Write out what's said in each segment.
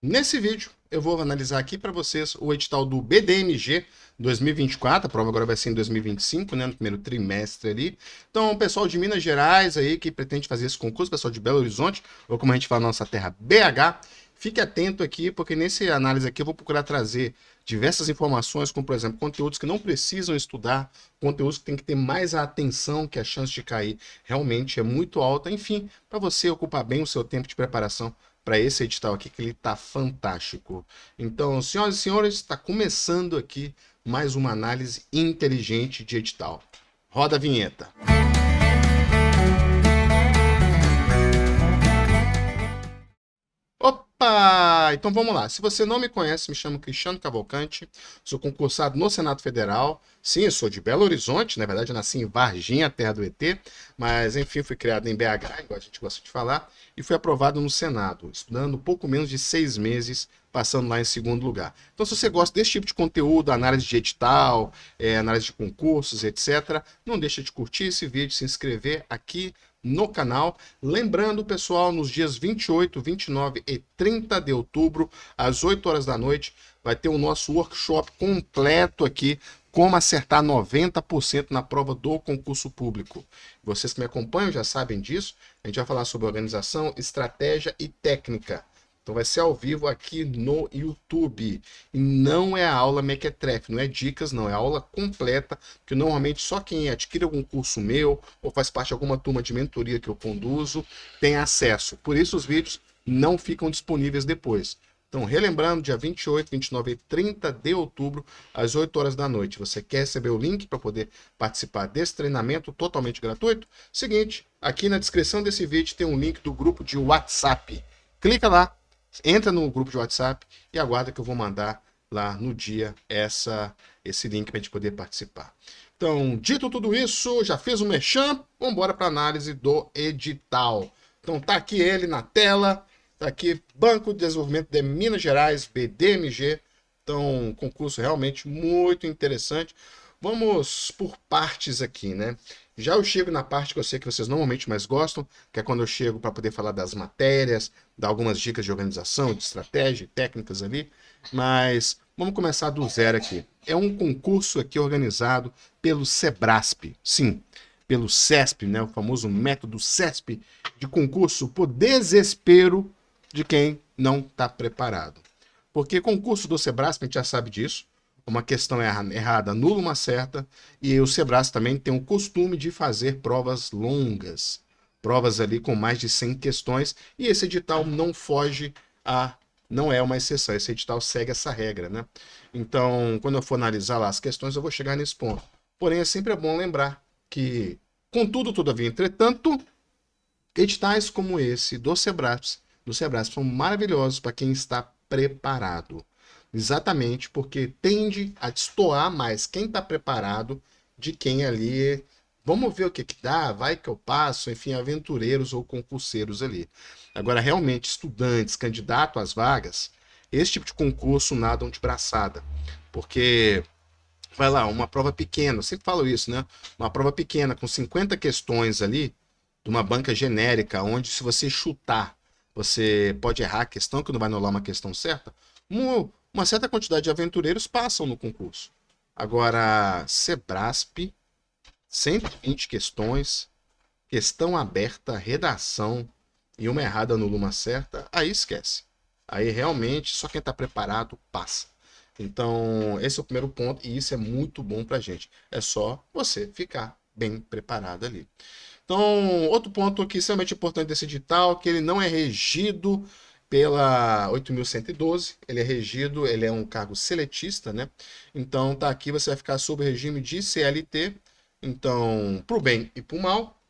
Nesse vídeo, eu vou analisar aqui para vocês o edital do BDMG 2024, a prova agora vai ser em 2025, né, no primeiro trimestre ali. Então, o pessoal de Minas Gerais aí que pretende fazer esse concurso, pessoal de Belo Horizonte, ou como a gente fala na nossa terra, BH, fique atento aqui, porque nesse análise aqui eu vou procurar trazer diversas informações, como por exemplo, conteúdos que não precisam estudar, conteúdos que tem que ter mais a atenção, que a chance de cair realmente é muito alta, enfim, para você ocupar bem o seu tempo de preparação para esse edital aqui, que ele tá fantástico. Então, senhoras e senhores, está começando aqui mais uma análise inteligente de edital. Roda a vinheta. Opa! Então vamos lá. Se você não me conhece, me chamo Cristiano Cavalcante, sou concursado no Senado Federal. Sim, eu sou de Belo Horizonte, na verdade eu nasci em Varginha, terra do ET, mas enfim, fui criado em BH, igual a gente gosta de falar, e fui aprovado no Senado, estudando pouco menos de 6 meses, passando lá em segundo lugar. Então, se você gosta desse tipo de conteúdo, análise de edital, análise de concursos, etc., não deixa de curtir esse vídeo, se inscrever aqui no canal. Lembrando, pessoal, nos dias 28, 29 e 30 de outubro, às 8 horas da noite, vai ter o nosso workshop completo aqui, como acertar 90% na prova do concurso público. Vocês que me acompanham já sabem disso. A gente vai falar sobre organização, estratégia e técnica. Então vai ser ao vivo aqui no YouTube. E não é a aula mequetrefe, não é dicas, não. É a aula completa, que normalmente só quem adquire algum curso meu ou faz parte de alguma turma de mentoria que eu conduzo tem acesso. Por isso os vídeos não ficam disponíveis depois. Então, relembrando, dia 28, 29 e 30 de outubro, às 8 horas da noite. Você quer receber o link para poder participar desse treinamento totalmente gratuito? Seguinte, aqui na descrição desse vídeo tem um link do grupo de WhatsApp. Clica lá, entra no grupo de WhatsApp e aguarda que eu vou mandar lá no dia esse link para a gente poder participar. Então, dito tudo isso, já fiz o merchan, vamos embora para a análise do edital. Então, tá aqui ele na tela, tá aqui Banco de Desenvolvimento de Minas Gerais, BDMG. Então, concurso realmente muito interessante. Vamos por partes aqui, né? Já eu chego na parte que eu sei que vocês normalmente mais gostam, que é quando eu chego para poder falar das matérias, dar algumas dicas de organização, de estratégia, técnicas ali. Mas vamos começar do zero aqui. É um concurso aqui organizado pelo Sebrasp. Sim, pelo CESP, né? O famoso método CESP de concurso por desespero de quem não está preparado. Porque concurso do Sebrasp, a gente já sabe disso, uma questão errada anula uma certa, e o Sebrasp também tem o costume de fazer provas longas, provas ali com mais de 100 questões, e esse edital não foge a, não é uma exceção, esse edital segue essa regra, né? Então, quando eu for analisar lá as questões, eu vou chegar nesse ponto. Porém, é sempre bom lembrar que, contudo, todavia, entretanto, editais como esse do Sebrasp são maravilhosos para quem está preparado. Exatamente porque tende a destoar mais quem está preparado de quem ali. Vamos ver o que dá, vai que eu passo, enfim, aventureiros ou concurseiros ali. Agora, realmente, estudantes, candidatos às vagas, esse tipo de concurso nadam de braçada. Porque, vai lá, uma prova pequena, eu sempre falo isso, né? Uma prova pequena com 50 questões ali, de uma banca genérica, onde se você chutar, você pode errar a questão, que não vai anular uma questão certa, uma certa quantidade de aventureiros passam no concurso. Agora, Sebrasp, 120 questões, questão aberta, redação, e uma errada anula uma certa, aí esquece. Aí realmente só quem está preparado passa. Então, esse é o primeiro ponto, e isso é muito bom para a gente. É só você ficar bem preparado ali. Então, outro ponto aqui extremamente importante desse edital, que ele não é regido pela 8.112, ele é regido, ele é um cargo seletista, né? Então, tá aqui, você vai ficar sob o regime de CLT, então, pro bem e pro mal,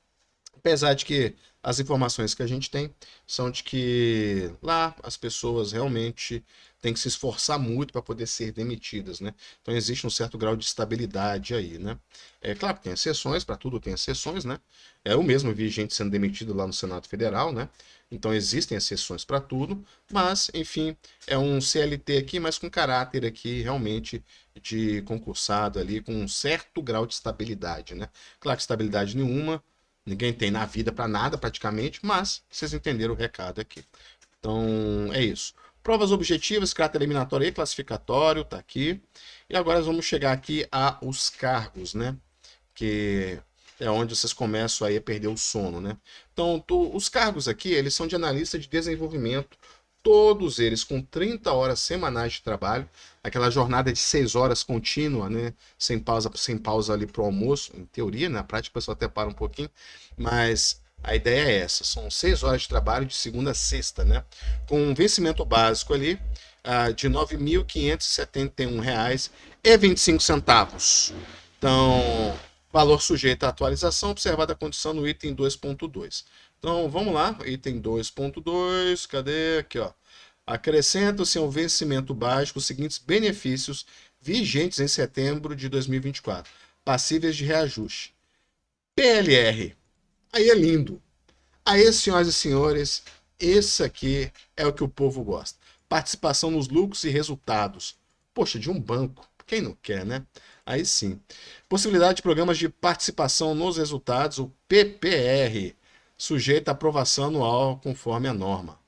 apesar de que as informações que a gente tem são de que lá as pessoas realmente têm que se esforçar muito para poder ser demitidas, né? Então existe um certo grau de estabilidade aí, né? É claro que tem exceções, para tudo tem exceções, né? Eu mesmo vi gente sendo demitido lá no Senado Federal, né? Então existem exceções para tudo, mas enfim, é um CLT aqui, mas com caráter aqui realmente de concursado ali, com um certo grau de estabilidade, né? Claro que estabilidade nenhuma, ninguém tem na vida para nada praticamente, mas vocês entenderam o recado aqui. Então é isso. Provas objetivas, caráter eliminatório e classificatório, tá aqui. E agora nós vamos chegar aqui aos cargos, né? Que é onde vocês começam aí a perder o sono, né? Então, os cargos aqui, eles são de analista de desenvolvimento, todos eles com 30 horas semanais de trabalho, aquela jornada de 6 horas contínua, né? Sem pausa ali pro almoço, em teoria, na prática o pessoal até para um pouquinho, mas a ideia é essa, são 6 horas de trabalho de segunda a sexta, né? Com um vencimento básico ali de R$ 9.571,25. Então, valor sujeito à atualização, observada a condição no item 2.2. Então, vamos lá, item 2.2, cadê? Aqui, ó. Acrescentam-se ao vencimento básico os seguintes benefícios vigentes em setembro de 2024, passíveis de reajuste. PLR, aí é lindo. Aí, senhoras e senhores, esse aqui é o que o povo gosta. Participação nos lucros e resultados. Poxa, de um banco. Quem não quer, né? Aí sim. Possibilidade de programas de participação nos resultados, o PPR, sujeito à aprovação anual conforme a norma.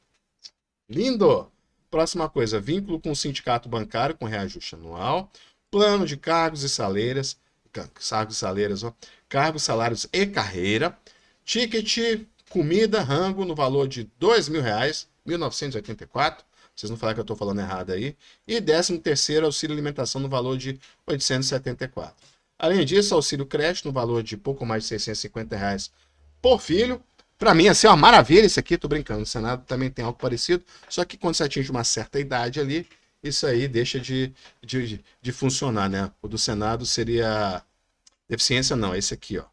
Lindo! Próxima coisa, vínculo com o sindicato bancário com reajuste anual, plano de cargos e saleiras, cargos, salários e carreira, ticket, comida, rango no valor de R$ 2.000, 1984. Vocês não falaram que eu estou falando errado aí. E 13º auxílio alimentação no valor de 874. Além disso, auxílio creche no valor de pouco mais de R$ 650 por filho. Para mim, assim, é uma maravilha isso aqui, tô brincando. No Senado também tem algo parecido, só que quando você atinge uma certa idade ali, isso aí deixa de funcionar, né? O do Senado seria... Deficiência não, é esse aqui, ó.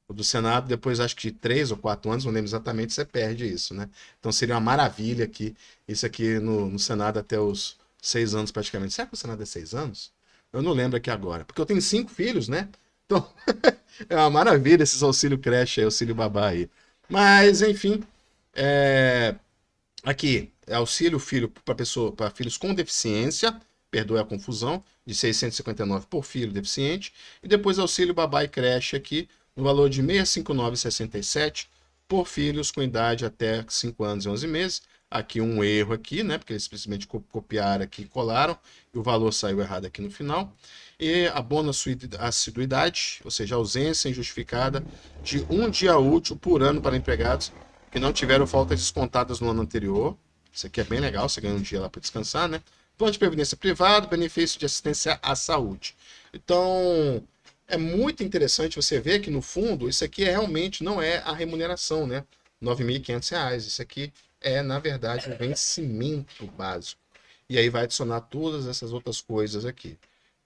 O do Senado, depois acho que de 3 ou 4 anos, não lembro exatamente, você perde isso, né? Então seria uma maravilha aqui, isso aqui no Senado até os 6 anos praticamente. Será que o Senado é 6 anos? Eu não lembro aqui agora, porque eu tenho 5 filhos, né? Então é uma maravilha esses auxílio creche aí, auxílio babá aí. Mas, enfim, aqui é auxílio filho para filhos com deficiência, perdoe a confusão, de 659 por filho deficiente, e depois auxílio babá e creche aqui, no valor de 659,67 por filhos com idade até 5 anos e 11 meses. Aqui um erro aqui, né? Porque eles simplesmente copiaram aqui e colaram, e o valor saiu errado aqui no final. E abono assiduidade, ou seja, ausência injustificada de um dia útil por ano para empregados que não tiveram faltas descontadas no ano anterior. Isso aqui é bem legal, você ganha um dia lá para descansar, né? Plano de previdência privado, benefício de assistência à saúde. Então, é muito interessante você ver que, no fundo, isso aqui realmente não é a remuneração, né? R$ 9.500. Isso aqui é, na verdade, um vencimento básico. E aí vai adicionar todas essas outras coisas aqui.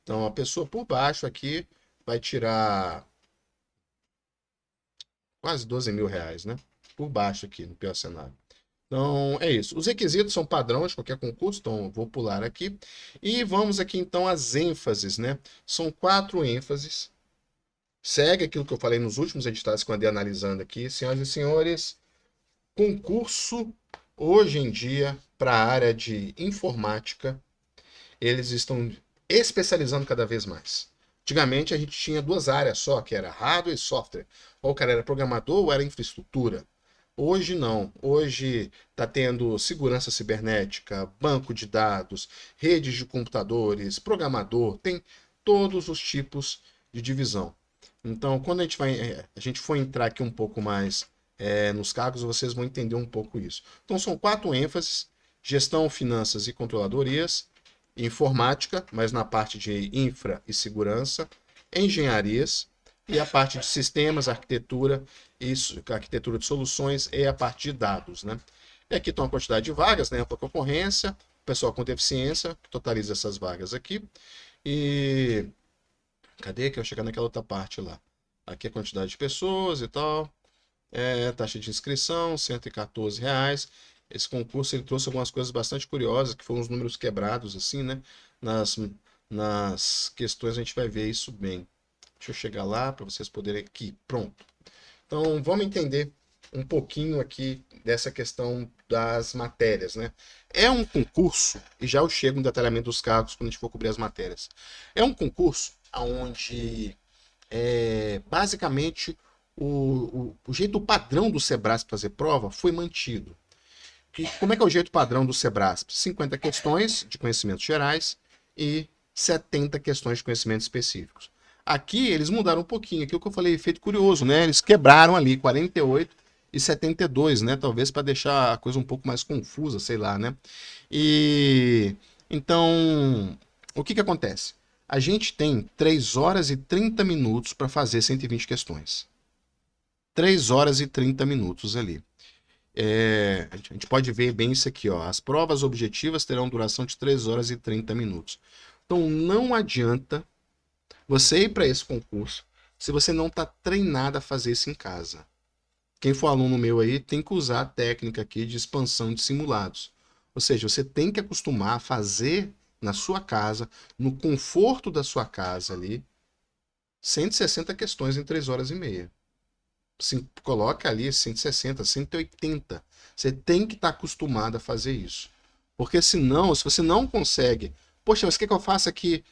Então, a pessoa por baixo aqui vai tirar quase R$ 12.000, né? Por baixo aqui, no pior cenário. Então, é isso. Os requisitos são padrões de qualquer concurso, então vou pular aqui. E vamos aqui, então, às ênfases, né? São 4 ênfases. Segue aquilo que eu falei nos últimos editais que eu andei analisando aqui. Senhoras e senhores, concurso, hoje em dia, para a área de informática, eles estão especializando cada vez mais. Antigamente, a gente tinha 2 áreas só, que era hardware e software. Ou o cara era programador ou era infraestrutura. Hoje não. Hoje está tendo segurança cibernética, banco de dados, redes de computadores, programador, tem todos os tipos de divisão. Então, quando a gente for entrar aqui um pouco mais nos cargos, vocês vão entender um pouco isso. Então, são 4 ênfases: gestão, finanças e controladorias, informática, mas na parte de infra e segurança, engenharias, e a parte de sistemas, arquitetura de soluções e a parte de dados, né? E aqui estão a quantidade de vagas, né? Ampla concorrência, pessoal com deficiência, que totaliza essas vagas aqui. E cadê que eu chegar naquela outra parte lá? Aqui a quantidade de pessoas e tal. Taxa de inscrição, R$ 114. Esse concurso ele trouxe algumas coisas bastante curiosas, que foram os números quebrados, assim, né? Nas questões a gente vai ver isso bem. Deixa eu chegar lá para vocês poderem aqui. Pronto. Então, vamos entender um pouquinho aqui dessa questão das matérias, né? É um concurso, e já eu chego no detalhamento dos cargos quando a gente for cobrir as matérias. É um concurso onde, basicamente, o jeito padrão do Sebrae fazer prova foi mantido. como é que é o jeito padrão do Sebrasp? 50 questões de conhecimentos gerais e 70 questões de conhecimentos específicos. Aqui eles mudaram um pouquinho, aquilo que eu falei, efeito curioso, né? Eles quebraram ali 48 e 72, né? Talvez para deixar a coisa um pouco mais confusa, sei lá, né? E então, o que que acontece? A gente tem 3 horas e 30 minutos para fazer 120 questões. 3 horas e 30 minutos ali. A gente pode ver bem isso aqui, ó. As provas objetivas terão duração de 3 horas e 30 minutos. Então não adianta você ir para esse concurso se você não está treinado a fazer isso em casa. Quem for aluno meu aí tem que usar a técnica aqui de expansão de simulados. Ou seja, você tem que acostumar a fazer na sua casa, no conforto da sua casa ali, 160 questões em 3 horas e meia. Coloca ali 160, 180. Você tem que estar acostumado a fazer isso. Porque senão, se você não consegue... Poxa, mas o que eu faço aqui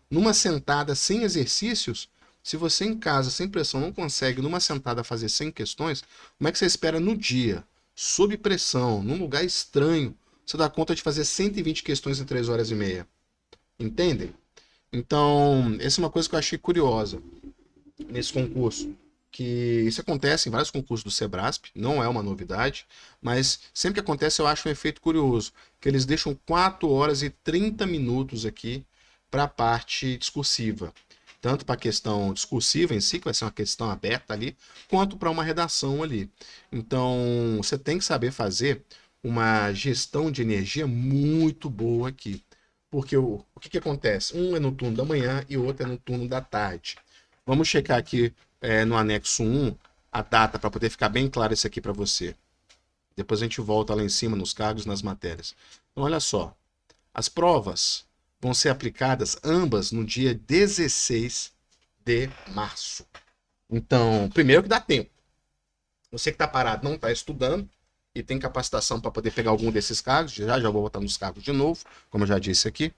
numa sentada sem exercícios? Se você em casa, sem pressão, não consegue numa sentada fazer 100 questões, como é que você espera no dia, sob pressão, num lugar estranho, você dá conta de fazer 120 questões em 3 horas e meia? Entendem? Então, essa é uma coisa que eu achei curiosa nesse concurso, que isso acontece em vários concursos do Sebrasp, não é uma novidade, mas sempre que acontece eu acho um efeito curioso, que eles deixam 4 horas e 30 minutos aqui para a parte discursiva, tanto para a questão discursiva em si, que vai ser uma questão aberta ali, quanto para uma redação ali. Então, você tem que saber fazer uma gestão de energia muito boa aqui, porque o que que acontece? Um é no turno da manhã e o outro é no turno da tarde. Vamos checar aqui no anexo 1 a data para poder ficar bem claro isso aqui para você. Depois a gente volta lá em cima nos cargos, nas matérias. Então, olha só. As provas vão ser aplicadas ambas no dia 16 de março. Então, primeiro que dá tempo. Você que está parado não está estudando e tem capacitação para poder pegar algum desses cargos, já vou botar nos cargos de novo, como eu já disse aqui.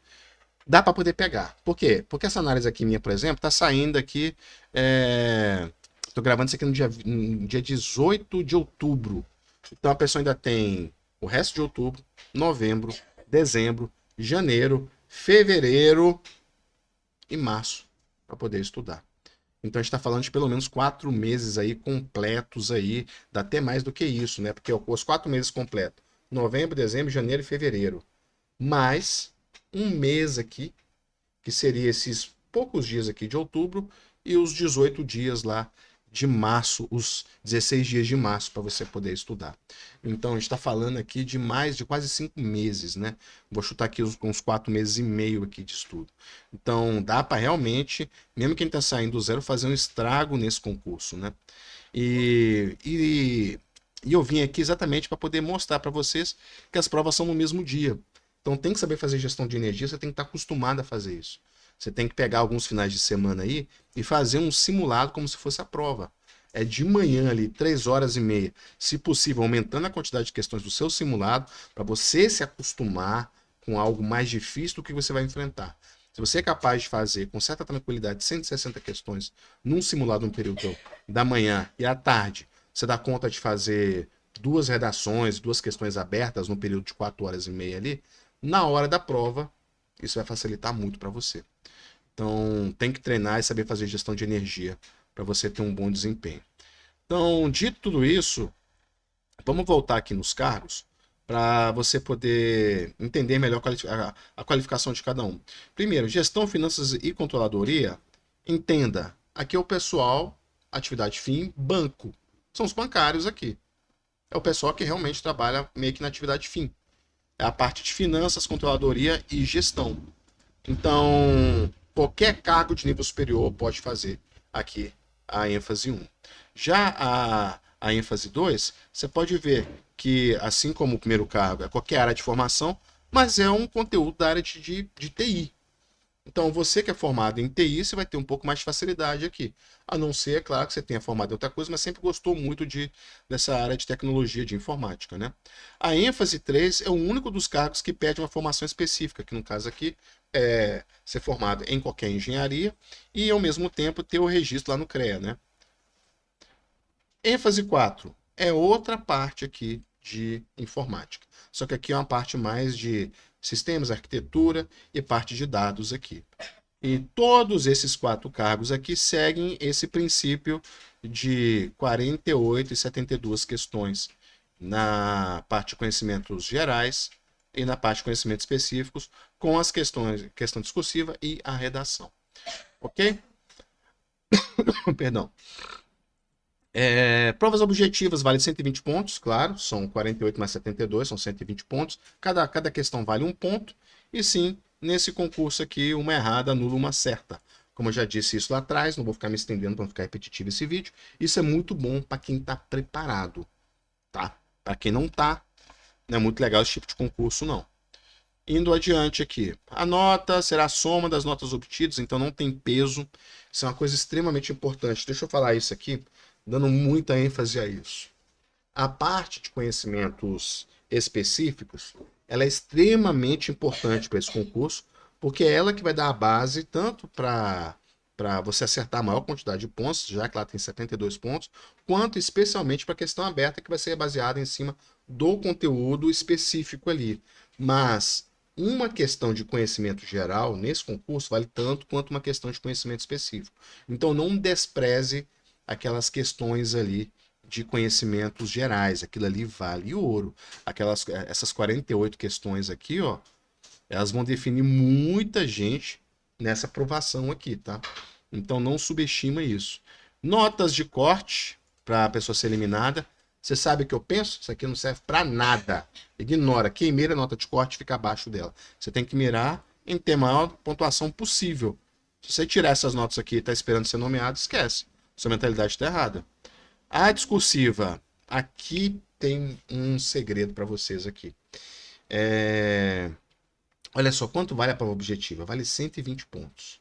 Dá para poder pegar. Por quê? Porque essa análise aqui minha, por exemplo, está saindo aqui. Estou gravando isso aqui no dia 18 de outubro. Então a pessoa ainda tem o resto de outubro, novembro, dezembro, janeiro, fevereiro e março para poder estudar. Então a gente está falando de pelo menos 4 meses aí completos aí, dá até mais do que isso, né? Porque os 4 meses completos, novembro, dezembro, janeiro e fevereiro, mais um mês aqui, que seria esses poucos dias aqui de outubro e os 18 dias lá de março, os 16 dias de março para você poder estudar. Então a gente está falando aqui de mais de quase 5 meses, né? Vou chutar aqui uns 4 meses e meio aqui de estudo. Então dá para realmente, mesmo quem está saindo do zero, fazer um estrago nesse concurso, né? E eu vim aqui exatamente para poder mostrar para vocês que as provas são no mesmo dia. Então tem que saber fazer gestão de energia, você tem que estar acostumado a fazer isso. Você tem que pegar alguns finais de semana aí e fazer um simulado como se fosse a prova. É de manhã ali, 3 horas e meia. Se possível, aumentando a quantidade de questões do seu simulado, para você se acostumar com algo mais difícil do que você vai enfrentar. Se você é capaz de fazer com certa tranquilidade 160 questões num simulado no período da manhã e à tarde, você dá conta de fazer 2 redações, 2 questões abertas no período de 4 horas e meia ali, na hora da prova, isso vai facilitar muito para você. Então, tem que treinar e saber fazer gestão de energia para você ter um bom desempenho. Então, dito tudo isso, vamos voltar aqui nos cargos para você poder entender melhor a qualificação de cada um. Primeiro, gestão, finanças e controladoria. Entenda, aqui é o pessoal, atividade fim, banco. São os bancários aqui. É o pessoal que realmente trabalha meio que na atividade fim. É a parte de finanças, controladoria e gestão. Então, qualquer cargo de nível superior pode fazer aqui a ênfase 1. Já a ênfase 2, você pode ver que, assim como o primeiro cargo, é qualquer área de formação, mas é um conteúdo da área de TI. Então, você que é formado em TI, você vai ter um pouco mais de facilidade aqui. A não ser, é claro, que você tenha formado em outra coisa, mas sempre gostou muito dessa área de tecnologia, de informática, né? A ênfase 3 é o único dos cargos que pede uma formação específica, que no caso aqui é ser formado em qualquer engenharia e, ao mesmo tempo, ter o registro lá no CREA, né? ênfase 4 é outra parte aqui de informática. Só que aqui é uma parte mais de sistemas, arquitetura e parte de dados aqui. E todos esses 4 cargos aqui seguem esse princípio de 48 e 72 questões na parte de conhecimentos gerais e na parte de conhecimentos específicos, com as questões, questão discursiva e a redação. Ok? Perdão. Provas objetivas vale 120 pontos, claro, são 48 mais 72, são 120 pontos. Cada questão vale 1 ponto. E sim, nesse concurso aqui, uma errada anula uma certa. Como eu já disse isso lá atrás, não vou ficar me estendendo para não ficar repetitivo esse vídeo. Isso é muito bom para quem está preparado, tá? Para quem não está, não é muito legal esse tipo de concurso, não. Indo adiante aqui, a nota será a soma das notas obtidas, então não tem peso. Isso é uma coisa extremamente importante. Deixa eu falar isso aqui, dando muita ênfase a isso. A parte de conhecimentos específicos, ela é extremamente importante para esse concurso, porque é ela que vai dar a base tanto para você acertar a maior quantidade de pontos, já que lá tem 72 pontos, quanto especialmente para a questão aberta, que vai ser baseada em cima do conteúdo específico ali. Mas uma questão de conhecimento geral nesse concurso vale tanto quanto uma questão de conhecimento específico. Então não despreze aquelas questões ali de conhecimentos gerais. Aquilo ali vale ouro. Essas 48 questões aqui, ó, elas vão definir muita gente nessa aprovação aqui, tá? Então não subestima isso. Notas de corte para a pessoa ser eliminada. Você sabe o que eu penso? Isso aqui não serve para nada. Ignora. Quem mira a nota de corte fica abaixo dela. Você tem que mirar em ter a maior pontuação possível. Se você tirar essas notas aqui e está esperando ser nomeado, esquece. Sua mentalidade está errada. A discursiva. Aqui tem um segredo para vocês aqui. Olha só, quanto vale a prova objetiva? Vale 120 pontos.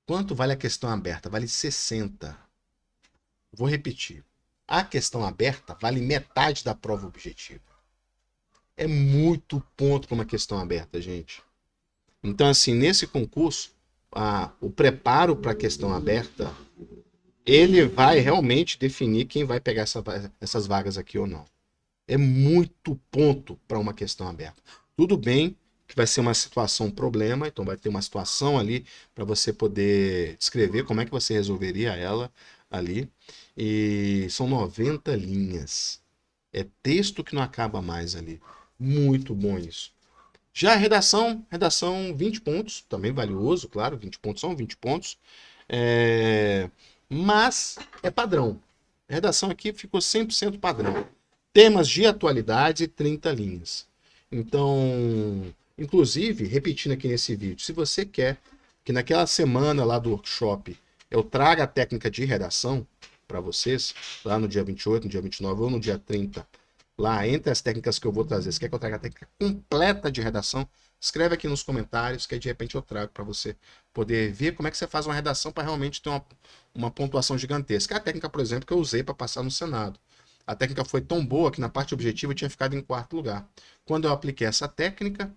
Quanto vale a questão aberta? Vale 60. Vou repetir. A questão aberta vale metade da prova objetiva. É muito ponto para uma questão aberta, gente. Então, assim, nesse concurso, o preparo para a questão aberta, ele vai realmente definir quem vai pegar essas vagas aqui ou não. É muito ponto para uma questão aberta. Tudo bem que vai ser uma situação problema, então vai ter uma situação ali para você poder descrever como é que você resolveria ela ali. E são 90 linhas. É texto que não acaba mais ali. Muito bom isso. Já a redação 20 pontos, também valioso, claro, 20 pontos são 20 pontos. Mas é padrão. A redação aqui ficou 100% padrão. Temas de atualidade e 30 linhas. Então, inclusive, repetindo aqui nesse vídeo, se você quer que naquela semana lá do workshop eu traga a técnica de redação para vocês, lá no dia 28, no dia 29 ou no dia 30, lá entre as técnicas que eu vou trazer, você quer que eu traga a técnica completa de redação? Escreve aqui nos comentários que de repente eu trago para você poder ver como é que você faz uma redação para realmente ter uma pontuação gigantesca. A técnica, por exemplo, que eu usei para passar no Senado. A técnica foi tão boa que na parte objetiva eu tinha ficado em 4º lugar. Quando eu apliquei essa técnica,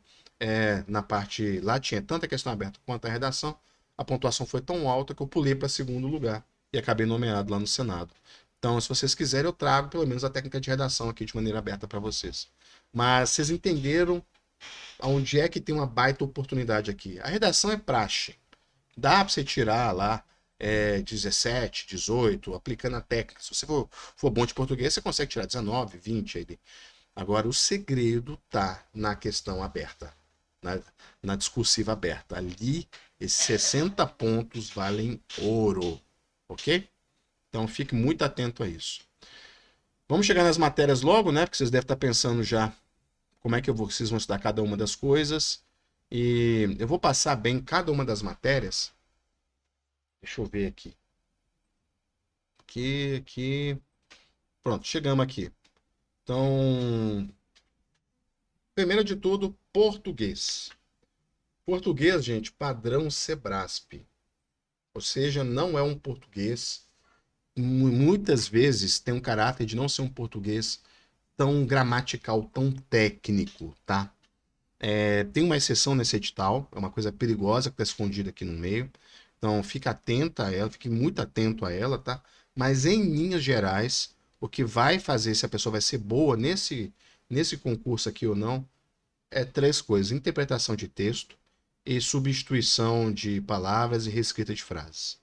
na parte lá tinha tanto a questão aberta quanto a redação, a pontuação foi tão alta que eu pulei para 2º lugar e acabei nomeado lá no Senado. Então, se vocês quiserem, eu trago pelo menos a técnica de redação aqui de maneira aberta para vocês. Mas vocês entenderam onde é que tem uma baita oportunidade aqui? A redação é praxe. Dá para você tirar lá 17, 18, aplicando a técnica. Se você for bom de português, você consegue tirar 19, 20 aí. Agora, o segredo tá na questão aberta, na discursiva aberta. Ali, esses 60 pontos valem ouro, ok? Então, fique muito atento a isso. Vamos chegar nas matérias logo, né? Porque vocês devem estar pensando já como é que vocês vão estudar cada uma das coisas. E eu vou passar bem cada uma das matérias. Deixa eu ver aqui. Aqui. Pronto, chegamos aqui. Então, primeiro de tudo, português. Português, gente, padrão Sebrasp. Ou seja, não é um português. Muitas vezes tem um caráter de não ser um português tão gramatical, tão técnico, tá? Tem uma exceção nesse edital, é uma coisa perigosa que está escondida aqui no meio. Então, fique atenta a ela, fique muito atento a ela, tá? Mas, em linhas gerais, O que vai fazer se a pessoa vai ser boa nesse concurso aqui ou não é três coisas: interpretação de texto e substituição de palavras e reescrita de frases.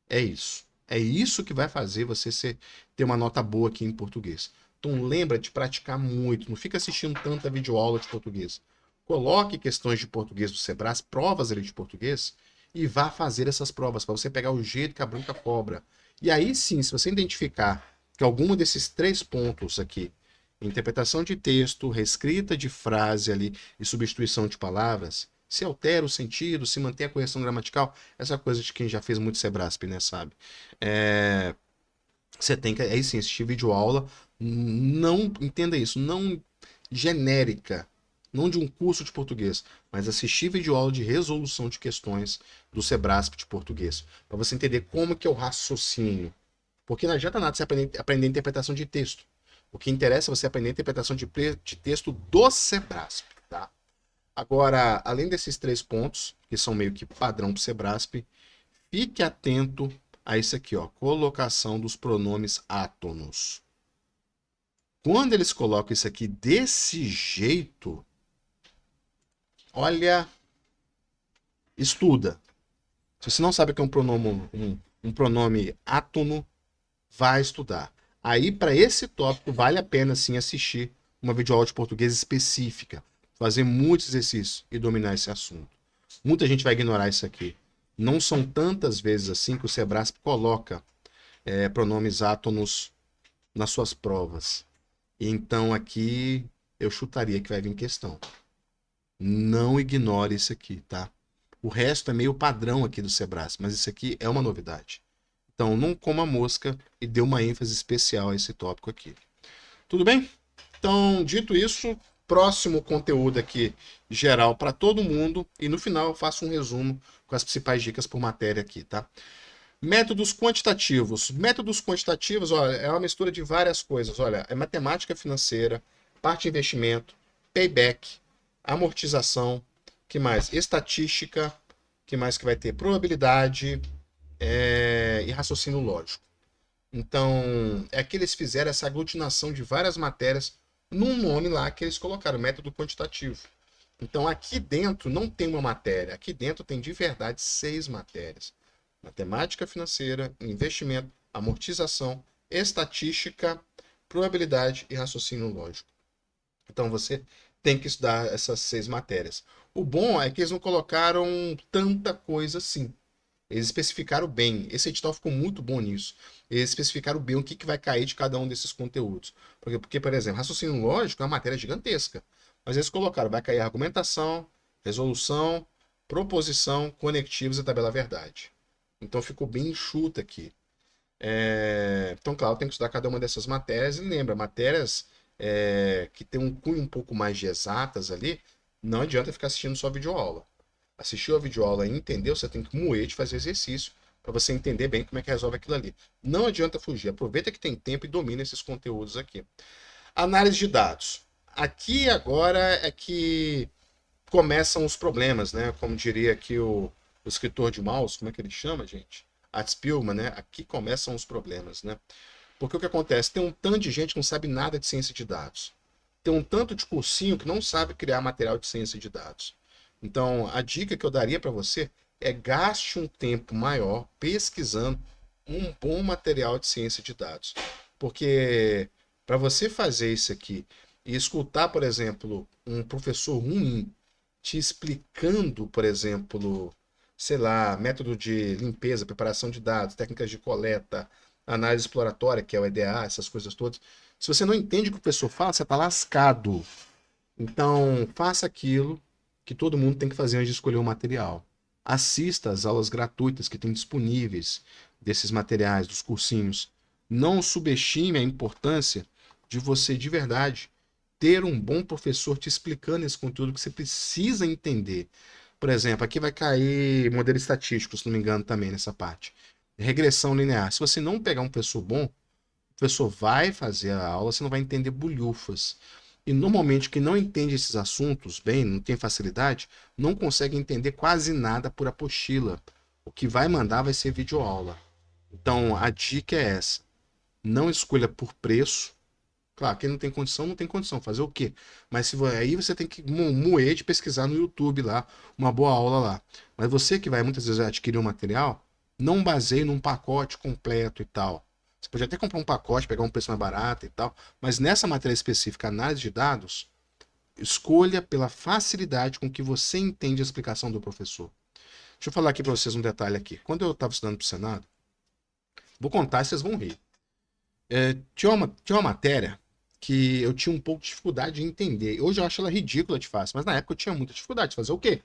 É isso. É isso que vai fazer você ter uma nota boa aqui em português. Então lembra de praticar muito, não fica assistindo tanta videoaula de português. Coloque questões de português do Sebrae, provas ali de português, e vá fazer essas provas para você pegar o jeito que a branca cobra. E aí sim, se você identificar que algum desses três pontos aqui, interpretação de texto, reescrita de frase ali e substituição de palavras, se altera o sentido, se mantém a correção gramatical, essa coisa de quem já fez muito Sebrasp, né, sabe? Você tem que, aí sim, assistir videoaula, não, entenda isso, não genérica, não de um curso de português, mas assistir videoaula de resolução de questões do Sebrasp de português, para você entender como que é o raciocínio. Porque não adianta nada você aprender interpretação de texto. O que interessa é você aprender a interpretação de texto do Sebrasp, tá? Agora, além desses três pontos, que são meio que padrão para o Sebrasp, fique atento a isso aqui, ó, colocação dos pronomes átonos. Quando eles colocam isso aqui desse jeito, olha, estuda. Se você não sabe o que é um pronome átono, vai estudar. Aí, para esse tópico, vale a pena sim assistir uma videoaula de português específica, fazer muitos exercícios e dominar esse assunto. Muita gente vai ignorar isso aqui. Não são tantas vezes assim que o Sebrasp coloca pronomes átonos nas suas provas. Então aqui eu chutaria que vai vir questão. Não ignore isso aqui, tá? O resto é meio padrão aqui do Sebrasp, mas isso aqui é uma novidade. Então não coma mosca e dê uma ênfase especial a esse tópico aqui. Tudo bem? Então, dito isso, próximo conteúdo aqui geral para todo mundo e no final eu faço um resumo com as principais dicas por matéria aqui, tá? Métodos quantitativos. Métodos quantitativos, olha, é uma mistura de várias coisas. Olha, é matemática financeira, parte de investimento, payback, amortização, que mais? Estatística, que mais que vai ter? Probabilidade e raciocínio lógico. Então, é que eles fizeram essa aglutinação de várias matérias num nome lá que eles colocaram, método quantitativo. Então, aqui dentro não tem uma matéria, aqui dentro tem de verdade 6 matérias. Matemática financeira, investimento, amortização, estatística, probabilidade e raciocínio lógico. Então, você tem que estudar essas 6 matérias. O bom é que eles não colocaram tanta coisa assim. Eles especificaram bem. Esse edital ficou muito bom nisso. Eles especificaram bem o que vai cair de cada um desses conteúdos. Porque, por exemplo, raciocínio lógico é uma matéria gigantesca. Mas eles colocaram, vai cair argumentação, resolução, proposição, conectivos e tabela verdade. Então ficou bem enxuto aqui. Então, claro, tem que estudar cada uma dessas matérias. E lembra, matérias que tem um cunho um pouco mais de exatas ali, não adianta ficar assistindo só videoaula. Assistiu a videoaula e entendeu, você tem que moer de fazer exercício para você entender bem como é que resolve aquilo ali. Não adianta fugir, aproveita que tem tempo e domina esses conteúdos aqui. Análise de dados. Aqui agora é que começam os problemas, né? Como diria aqui o escritor de mouse, como é que ele chama, gente? Art Spiegelman, né? Aqui começam os problemas, né? Porque o que acontece? Tem um tanto de gente que não sabe nada de ciência de dados. Tem um tanto de cursinho que não sabe criar material de ciência de dados. Então, a dica que eu daria para você é gaste um tempo maior pesquisando um bom material de ciência de dados. Porque para você fazer isso aqui e escutar, por exemplo, um professor ruim te explicando, por exemplo, sei lá, método de limpeza, preparação de dados, técnicas de coleta, análise exploratória, que é o EDA, essas coisas todas. Se você não entende o que o professor fala, você está lascado. Então, faça aquilo que todo mundo tem que fazer antes de escolher o material. Assista às aulas gratuitas que tem disponíveis desses materiais, dos cursinhos. Não subestime a importância de você, de verdade, ter um bom professor te explicando esse conteúdo que você precisa entender. Por exemplo, aqui vai cair modelo estatístico, se não me engano, também nessa parte. Regressão linear. Se você não pegar um professor bom, o professor vai fazer a aula, você não vai entender bulhufas. E normalmente quem não entende esses assuntos bem, não tem facilidade, não consegue entender quase nada por apostila. O que vai mandar vai ser videoaula. Então a dica é essa. Não escolha por preço. Claro, quem não tem condição, não tem condição. Fazer o quê? Mas aí você tem que moer de pesquisar no YouTube lá, uma boa aula lá. Mas você que vai muitas vezes adquirir um material, não baseie num pacote completo e tal. Você pode até comprar um pacote, pegar um preço mais barato e tal, mas nessa matéria específica, análise de dados, escolha pela facilidade com que você entende a explicação do professor. Deixa eu falar aqui para vocês um detalhe aqui. Quando eu estava estudando para o Senado, vou contar e vocês vão rir. Tinha uma matéria que eu tinha um pouco de dificuldade de entender. Hoje eu acho ela ridícula de fácil, mas na época eu tinha muita dificuldade de fazer o quê?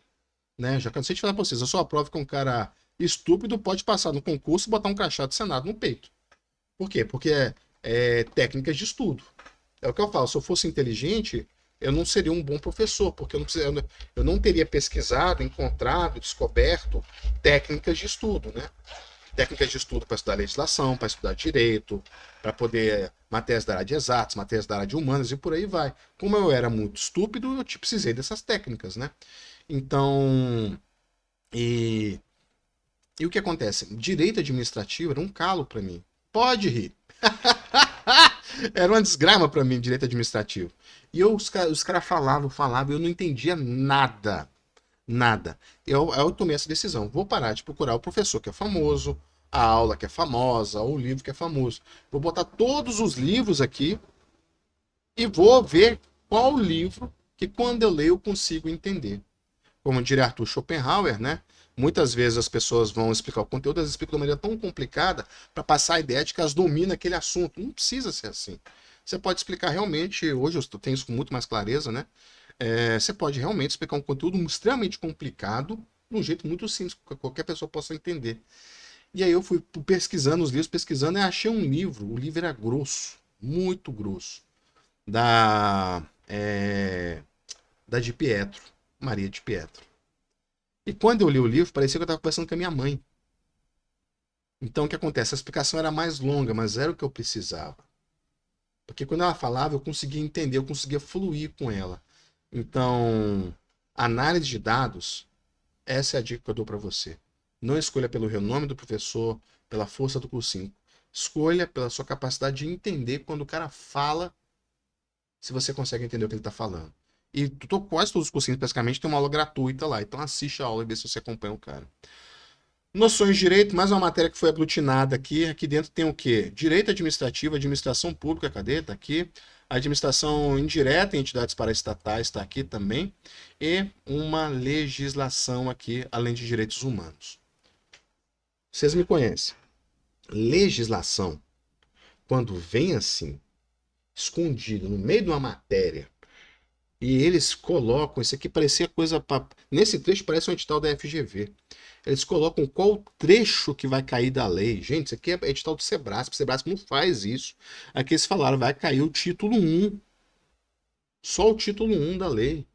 Né? Já cansei de falar para vocês, eu sou a prova que um cara estúpido pode passar no concurso e botar um crachá do Senado no peito. Por quê? Porque é técnicas de estudo. É o que eu falo, se eu fosse inteligente, eu não seria um bom professor, porque eu não teria pesquisado, encontrado, descoberto técnicas de estudo, né? Técnicas de estudo para estudar legislação, para estudar direito, para poder matérias da área de exatas, matérias da área de humanas e por aí vai. Como eu era muito estúpido, eu precisei dessas técnicas, né? Então, e, e o que acontece? Direito administrativo era um calo para mim. Pode rir. Era uma desgrama para mim, direito administrativo. E os caras falavam, e eu não entendia nada. Nada. Eu tomei essa decisão. Vou parar de procurar o professor que é famoso, a aula que é famosa, o livro que é famoso. Vou botar todos os livros aqui e vou ver qual livro que quando eu leio eu consigo entender. Como diria Arthur Schopenhauer, né? Muitas vezes as pessoas vão explicar o conteúdo, elas explicam de uma maneira tão complicada para passar a ideia de que elas dominam aquele assunto. Não precisa ser assim. Você pode explicar realmente, hoje eu tenho isso com muito mais clareza, né? Você pode realmente explicar um conteúdo extremamente complicado de um jeito muito simples, que qualquer pessoa possa entender. E aí eu fui pesquisando os livros, pesquisando, e achei um livro. O livro era grosso, muito grosso, da, da de Pietro, Maria de Pietro. E quando eu li o livro, parecia que eu estava conversando com a minha mãe. Então o que acontece? A explicação era mais longa, mas era o que eu precisava. Porque quando ela falava, eu conseguia entender, eu conseguia fluir com ela. Então, análise de dados, essa é a dica que eu dou para você. Não escolha pelo renome do professor, pela força do cursinho. Escolha pela sua capacidade de entender quando o cara fala, se você consegue entender o que ele está falando. E quase todos os cursinhos, basicamente, tem uma aula gratuita lá. Então assiste a aula e vê se você acompanha o cara. Noções de direito, mais uma matéria que foi aglutinada aqui. Aqui dentro tem o quê? Direito administrativo, administração pública, cadê? Tá aqui. Administração indireta em entidades paraestatais está aqui também. E uma legislação aqui, além de direitos humanos. Vocês me conhecem. Legislação, quando vem assim, escondido no meio de uma matéria, e eles colocam, isso aqui parecia coisa. Nesse trecho parece um edital da FGV. Eles colocam qual trecho que vai cair da lei. Gente, isso aqui é edital do Sebrasp. O Sebrasp não faz isso. Aqui eles falaram, vai cair o título 1. Só o título 1 da lei. O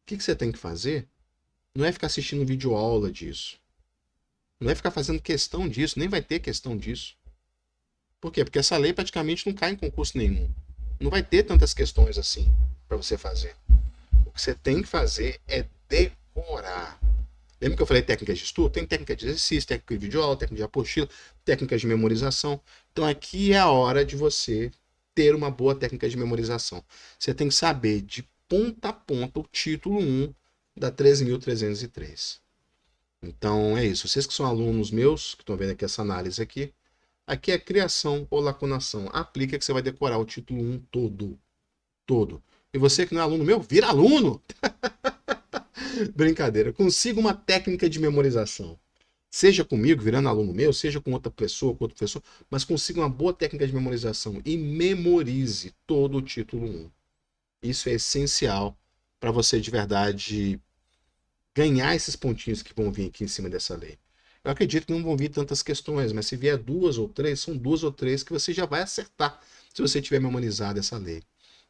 que você tem que fazer? Não é ficar assistindo vídeo aula disso. Não é ficar fazendo questão disso. Nem vai ter questão disso. Por quê? Porque essa lei praticamente não cai em concurso nenhum. Não vai ter tantas questões assim para você fazer. O que você tem que fazer é decorar. Lembra que eu falei técnicas de estudo? Tem técnica de exercício, técnica de videoaula, técnica de apostila, técnicas de memorização. Então aqui é a hora de você ter uma boa técnica de memorização. Você tem que saber de ponta a ponta o título 1 da 13.303. Então é isso. Vocês que são alunos meus, que estão vendo aqui essa análise aqui é criação ou lacunação. Aplica que você vai decorar o título 1 todo. Todo. E você que não é aluno meu, vira aluno! Brincadeira. Consiga uma técnica de memorização. Seja comigo, virando aluno meu, seja com outra pessoa, com outro professor, mas consiga uma boa técnica de memorização e memorize todo o título 1. Isso é essencial para você de verdade ganhar esses pontinhos que vão vir aqui em cima dessa lei. Eu acredito que não vão vir tantas questões, mas se vier duas ou três, são duas ou três que você já vai acertar se você tiver memorizado essa lei.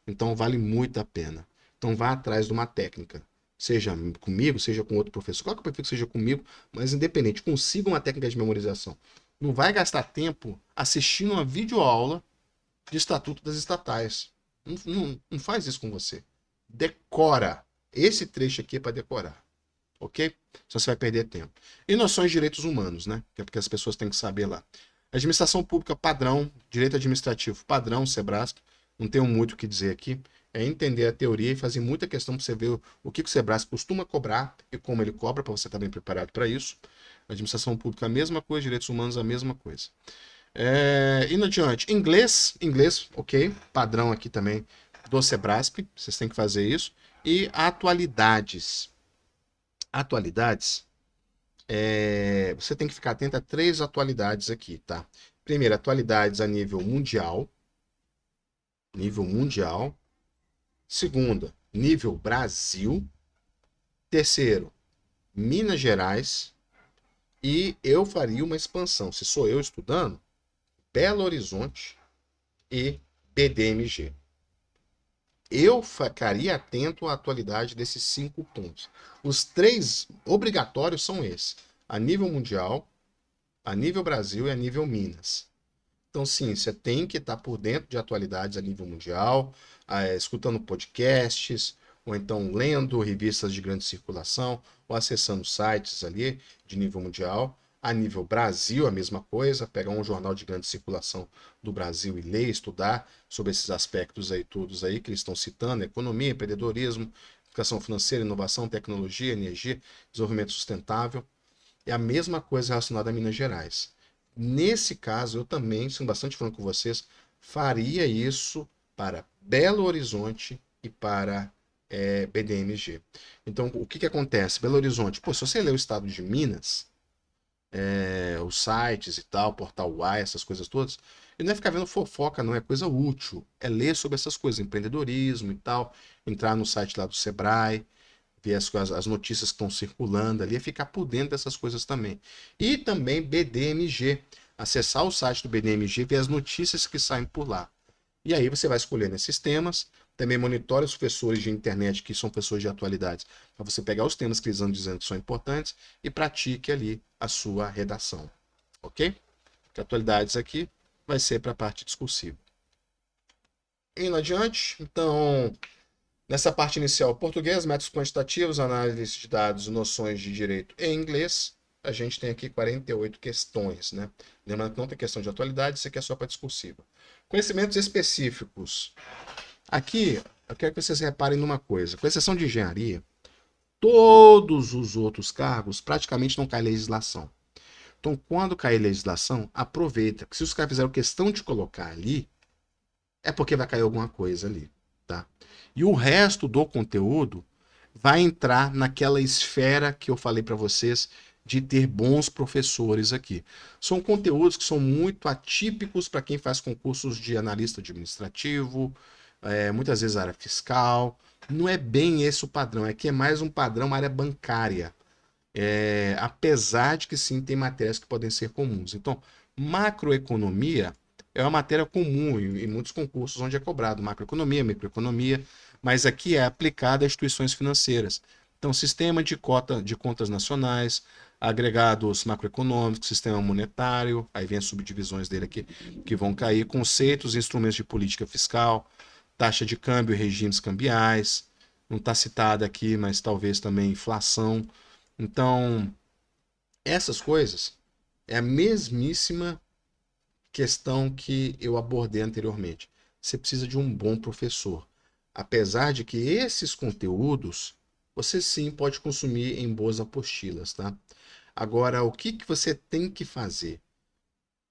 Então vale muito a pena. Então vá atrás de uma técnica. Seja comigo, seja com outro professor. Claro que eu prefiro que seja comigo, mas independente, consiga uma técnica de memorização. Não vai gastar tempo assistindo uma videoaula de Estatuto das Estatais. Não faz isso com você. Decora. Esse trecho aqui é para decorar. Ok? Só você vai perder tempo. E noções de direitos humanos, né? Que é porque as pessoas têm que saber lá. Administração pública padrão, direito administrativo padrão, Sebrasp, não tenho muito o que dizer aqui. É entender a teoria e fazer muita questão para você ver o que o Sebrasp costuma cobrar e como ele cobra, para você estar bem preparado para isso. Administração pública a mesma coisa, direitos humanos a mesma coisa. Indo adiante, inglês, ok, padrão aqui também do Sebrasp, vocês têm que fazer isso. E atualidades. Atualidades, você tem que ficar atento a 3 atualidades aqui, tá? Primeiro, atualidades a nível mundial. Nível mundial. Segunda, nível Brasil. Terceiro, Minas Gerais. E eu faria uma expansão, se sou eu estudando, Belo Horizonte e BDMG. Eu ficaria atento à atualidade desses 5 pontos. Os 3 obrigatórios são esses: a nível mundial, a nível Brasil e a nível Minas. Então, sim, você tem que estar por dentro de atualidades a nível mundial, escutando podcasts, ou então lendo revistas de grande circulação, ou acessando sites ali de nível mundial. A nível Brasil, a mesma coisa, pegar um jornal de grande circulação do Brasil e ler, estudar sobre esses aspectos aí, todos aí que eles estão citando: economia, empreendedorismo, educação financeira, inovação, tecnologia, energia, desenvolvimento sustentável. É a mesma coisa relacionada a Minas Gerais. Nesse caso, eu também, sendo bastante franco com vocês, faria isso para Belo Horizonte e para BDMG. Então, o que acontece? Belo Horizonte, pô, se você ler o estado de Minas, os sites e tal, Portal Y, essas coisas todas, e não é ficar vendo fofoca, não, é coisa útil. É ler sobre essas coisas, empreendedorismo e tal, entrar no site lá do Sebrae, ver as notícias que estão circulando ali, é ficar por dentro dessas coisas também. E também BDMG, acessar o site do BDMG, ver as notícias que saem por lá. E aí você vai escolhendo esses temas, também monitore os professores de internet que são pessoas de atualidades, para você pegar os temas que eles estão dizendo que são importantes e pratique ali a sua redação. Ok? Que atualidades aqui vai ser para a parte discursiva. Indo adiante, então, nessa parte inicial, português, métodos quantitativos, análise de dados, noções de direito em inglês. A gente tem aqui 48 questões, né? Lembrando que não tem questão de atualidade, isso aqui é só para discursiva. Conhecimentos específicos. Aqui, eu quero que vocês reparem numa coisa. Com exceção de engenharia, todos os outros cargos praticamente não cai legislação. Então, quando cair legislação, aproveita. Porque se os caras fizeram questão de colocar ali, é porque vai cair alguma coisa ali, tá? E o resto do conteúdo vai entrar naquela esfera que eu falei para vocês de ter bons professores aqui. São conteúdos que são muito atípicos para quem faz concursos de analista administrativo, muitas vezes área fiscal. Não é bem esse o padrão, é que é mais um padrão área bancária. Apesar de que sim, tem matérias que podem ser comuns. Então, macroeconomia é uma matéria comum em muitos concursos onde é cobrado macroeconomia, microeconomia, mas aqui é aplicada a instituições financeiras. Então, sistema de contas nacionais, agregados macroeconômicos, sistema monetário, aí vem as subdivisões dele aqui que vão cair, conceitos e instrumentos de política fiscal, taxa de câmbio e regimes cambiais, não está citada aqui, mas talvez também inflação. Então, essas coisas é a mesmíssima questão que eu abordei anteriormente. Você precisa de um bom professor. Apesar de que esses conteúdos você sim pode consumir em boas apostilas, tá? Agora, o que você tem que fazer?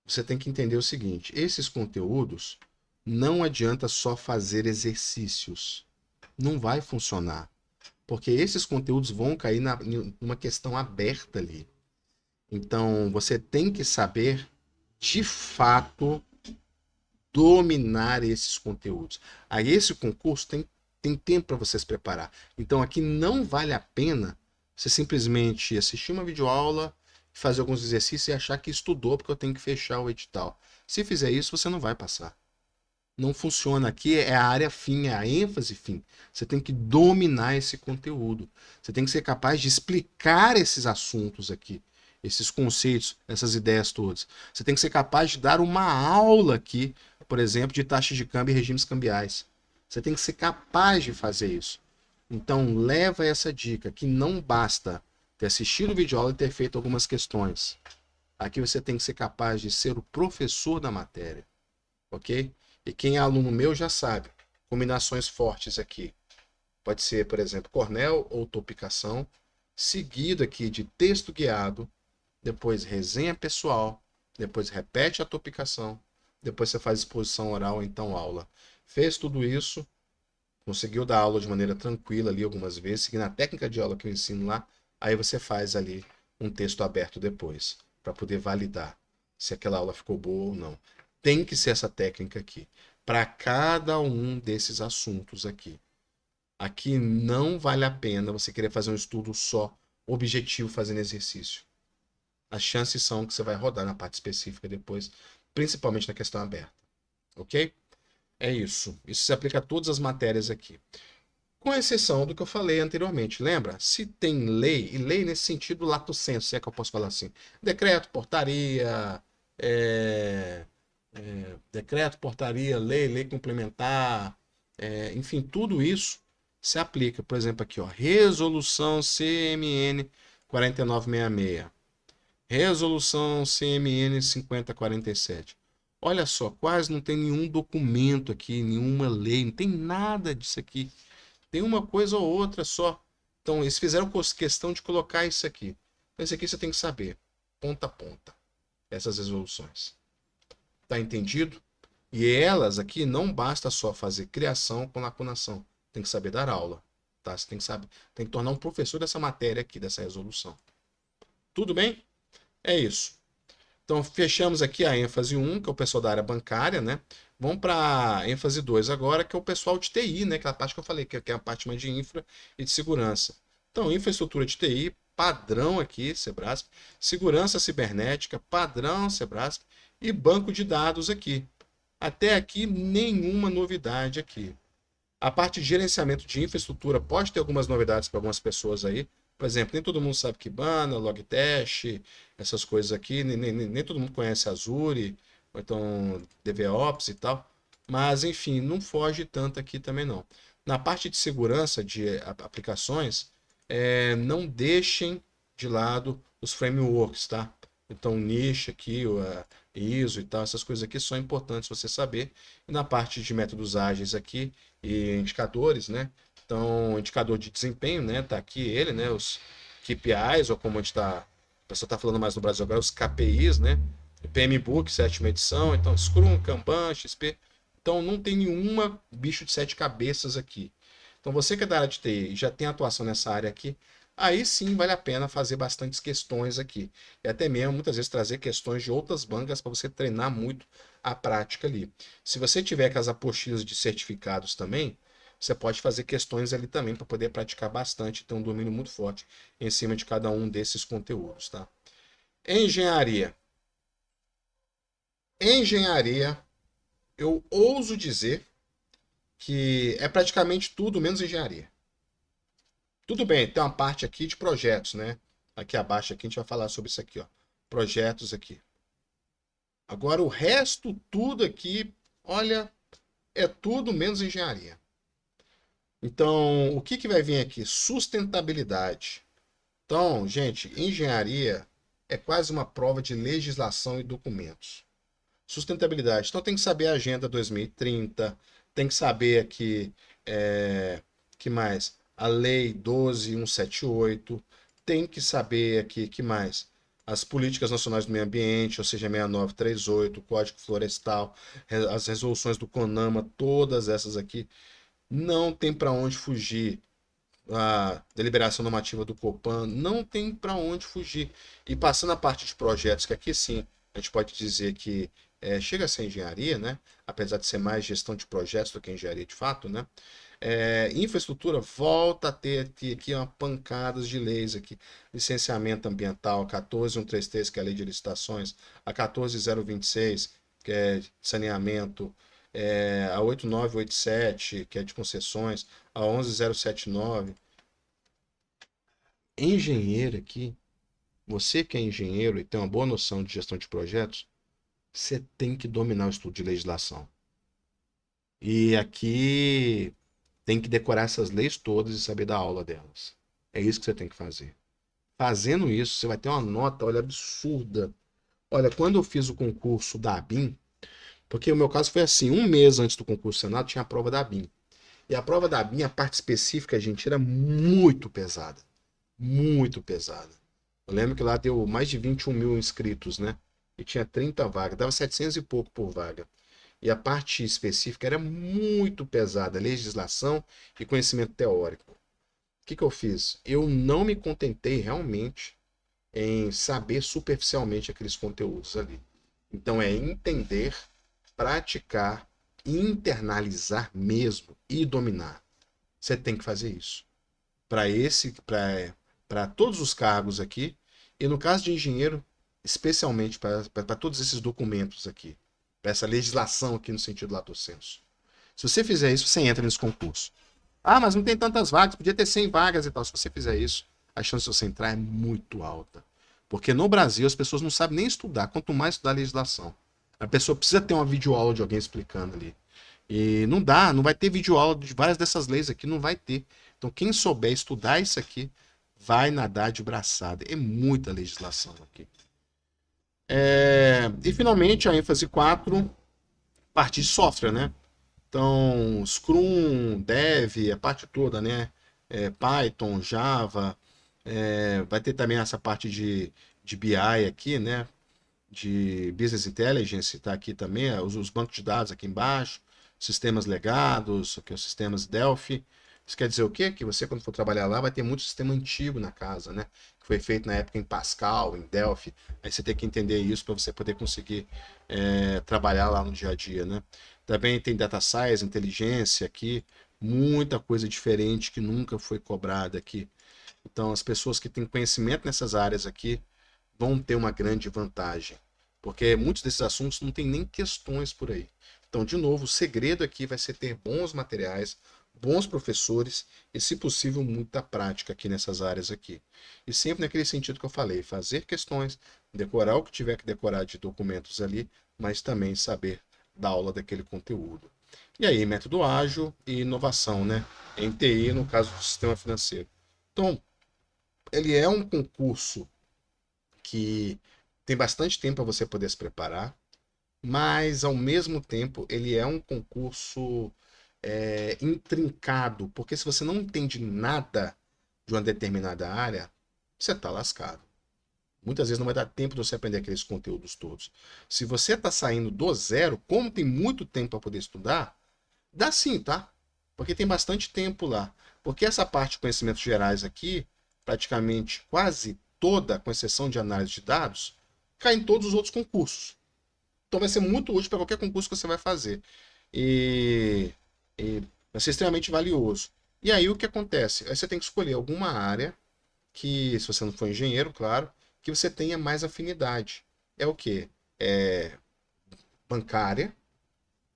Você tem que entender o seguinte: esses conteúdos não adianta só fazer exercícios. Não vai funcionar. Porque esses conteúdos vão cair numa questão aberta ali. Então, você tem que saber, de fato, dominar esses conteúdos. Aí, esse concurso tem tempo para você se preparar. Então, aqui não vale a pena você simplesmente assistir uma videoaula, fazer alguns exercícios e achar que estudou porque eu tenho que fechar o edital. Se fizer isso, você não vai passar. Não funciona. Aqui é a área fim, é a ênfase fim. Você tem que dominar esse conteúdo. Você tem que ser capaz de explicar esses assuntos aqui, esses conceitos, essas ideias todas. Você tem que ser capaz de dar uma aula aqui, por exemplo, de taxas de câmbio e regimes cambiais. Você tem que ser capaz de fazer isso. Então, leva essa dica, que não basta ter assistido o vídeo aula e ter feito algumas questões. Aqui você tem que ser capaz de ser o professor da matéria, ok? E quem é aluno meu já sabe. Combinações fortes aqui. Pode ser, por exemplo, Cornell ou topicação, seguido aqui de texto guiado, depois resenha pessoal, depois repete a topicação, depois você faz exposição oral ou então aula. Fez tudo isso, conseguiu dar aula de maneira tranquila ali algumas vezes, seguindo a técnica de aula que eu ensino lá, aí você faz ali um texto aberto depois, para poder validar se aquela aula ficou boa ou não. Tem que ser essa técnica aqui, para cada um desses assuntos aqui. Aqui não vale a pena você querer fazer um estudo só, objetivo, fazendo exercício. As chances são que você vai rodar na parte específica depois, principalmente na questão aberta. Ok? É isso. Isso se aplica a todas as matérias aqui. Com exceção do que eu falei anteriormente. Lembra? Se tem lei, e lei nesse sentido lato sensu, se é que eu posso falar assim. Decreto, portaria, decreto, portaria, lei complementar, enfim, tudo isso se aplica. Por exemplo, aqui, ó, resolução CMN 4966, resolução CMN 5047. Olha só, quase não tem nenhum documento aqui, nenhuma lei, não tem nada disso aqui. Tem uma coisa ou outra só. Então, eles fizeram questão de colocar isso aqui. Então, isso aqui você tem que saber, ponta a ponta, essas resoluções. Tá entendido? E elas aqui não basta só fazer criação com lacunação. Tem que saber dar aula. Tá? Você tem que saber, tem que tornar um professor dessa matéria aqui, dessa resolução. Tudo bem? É isso. Então, fechamos aqui a ênfase 1, que é o pessoal da área bancária, né? Vamos para a ênfase 2 agora, que é o pessoal de TI, né? Aquela parte que eu falei, que é a parte mais de infra e de segurança. Então, infraestrutura de TI, padrão aqui, Sebrasp, segurança cibernética, padrão Sebrasp, e banco de dados aqui. Até aqui, nenhuma novidade aqui. A parte de gerenciamento de infraestrutura pode ter algumas novidades para algumas pessoas aí. Por exemplo, nem todo mundo sabe Kibana, Logdash, essas coisas aqui. Nem todo mundo conhece Azure, ou então DevOps e tal. Mas, enfim, não foge tanto aqui também não. Na parte de segurança de aplicações, não deixem de lado os frameworks, tá? Então, niche aqui, o ISO e tal, essas coisas aqui são importantes você saber. E na parte de métodos ágeis aqui e indicadores, né? Então, indicador de desempenho, né? Tá aqui ele, né? Os KPIs, ou como a gente tá, o pessoal tá falando mais no Brasil agora, os KPIs, né? PMBOK, sétima edição, então Scrum, Kanban, XP. Então, não tem nenhuma bicho de sete cabeças aqui. Então, você que é da área de TI e já tem atuação nessa área aqui, aí sim vale a pena fazer bastantes questões aqui. E até mesmo, muitas vezes, trazer questões de outras bancas para você treinar muito a prática ali. Se você tiver com as apostilas de certificados também, você pode fazer questões ali também para poder praticar bastante, ter um domínio muito forte em cima de cada um desses conteúdos, tá? Engenharia. Engenharia, eu ouso dizer que é praticamente tudo menos engenharia. Tudo bem, tem uma parte aqui de projetos, né? Aqui abaixo aqui a gente vai falar sobre isso aqui, ó. Projetos aqui. Agora o resto tudo aqui, olha, é tudo menos engenharia. Então, o que que vai vir aqui? Sustentabilidade. Então, gente, engenharia é quase uma prova de legislação e documentos. Sustentabilidade. Então tem que saber a Agenda 2030, tem que saber aqui, que mais? A Lei 12178, tem que saber aqui, que mais? As políticas nacionais do meio ambiente, ou seja, 6938, o Código Florestal, as resoluções do CONAMA, todas essas aqui, não tem para onde fugir. A deliberação normativa do Copan, não tem para onde fugir. E passando a parte de projetos, que aqui sim a gente pode dizer que chega a ser engenharia, né? Apesar de ser mais gestão de projetos do que engenharia de fato, né? Infraestrutura volta a ter aqui uma pancadas de leis aqui. Licenciamento ambiental, 14133, que é a lei de licitações, a 14026, que é de saneamento, a 8987, que é de concessões, a 11079. Engenheiro aqui, você que é engenheiro e tem uma boa noção de gestão de projetos, você tem que dominar o estudo de legislação. E aqui tem que decorar essas leis todas e saber dar aula delas. É isso que você tem que fazer. Fazendo isso, você vai ter uma nota, olha, absurda. Olha, quando eu fiz o concurso da ABIN, porque o meu caso foi assim, um mês antes do concurso do Senado tinha a prova da ABIN. E a prova da ABIN, a parte específica, gente, era muito pesada. Muito pesada. Eu lembro que lá deu mais de 21 mil inscritos, né? E tinha 30 vagas, dava 700 e pouco por vaga. E a parte específica era muito pesada, legislação e conhecimento teórico. O que que eu fiz? Eu não me contentei realmente em saber superficialmente aqueles conteúdos ali. Então é entender, praticar, internalizar mesmo e dominar. Você tem que fazer isso. Para todos os cargos aqui, e no caso de engenheiro, especialmente para todos esses documentos aqui, para essa legislação aqui no sentido lato sensu. Se você fizer isso, você entra nesse concurso. Ah, mas não tem tantas vagas, podia ter 100 vagas e tal. Se você fizer isso, a chance de você entrar é muito alta. Porque no Brasil as pessoas não sabem nem estudar, quanto mais estudar legislação. A pessoa precisa ter uma videoaula de alguém explicando ali. E não dá, não vai ter videoaula de várias dessas leis aqui, não vai ter. Então quem souber estudar isso aqui, vai nadar de braçada. É muita legislação aqui. E finalmente a ênfase 4, parte de software, né? Então, Scrum, Dev, a parte toda, né? Python, Java, vai ter também essa parte de BI aqui, né? De Business Intelligence, está aqui também, os bancos de dados aqui embaixo, sistemas legados, aqui os sistemas Delphi. Isso quer dizer o quê? Que você, quando for trabalhar lá, vai ter muito sistema antigo na casa, né? Que foi feito na época em Pascal, em Delphi. Aí você tem que entender isso para você poder conseguir trabalhar lá no dia a dia, né? Também tem Data Science, inteligência aqui, muita coisa diferente que nunca foi cobrada aqui. Então, as pessoas que têm conhecimento nessas áreas aqui vão ter uma grande vantagem, porque muitos desses assuntos não tem nem questões por aí. Então, de novo, o segredo aqui vai ser ter bons materiais, bons professores e, se possível, muita prática aqui nessas áreas aqui. E sempre naquele sentido que eu falei, fazer questões, decorar o que tiver que decorar de documentos ali, mas também saber dar aula daquele conteúdo. E aí, método ágil e inovação, né? Em TI, no caso do sistema financeiro. Então, ele é um concurso que tem bastante tempo para você poder se preparar, mas ao mesmo tempo ele é um concurso intrincado, porque se você não entende nada de uma determinada área, você está lascado. Muitas vezes não vai dar tempo de você aprender aqueles conteúdos todos. Se você está saindo do zero, como tem muito tempo para poder estudar, dá sim, tá? Porque tem bastante tempo lá. Porque essa parte de conhecimentos gerais aqui, praticamente quase toda, com exceção de análise de dados, cai em todos os outros concursos. Então vai ser muito útil para qualquer concurso que você vai fazer. E, e vai ser extremamente valioso. E aí o que acontece? Aí você tem que escolher alguma área que, se você não for engenheiro, claro, que você tenha mais afinidade. É o quê? É bancária,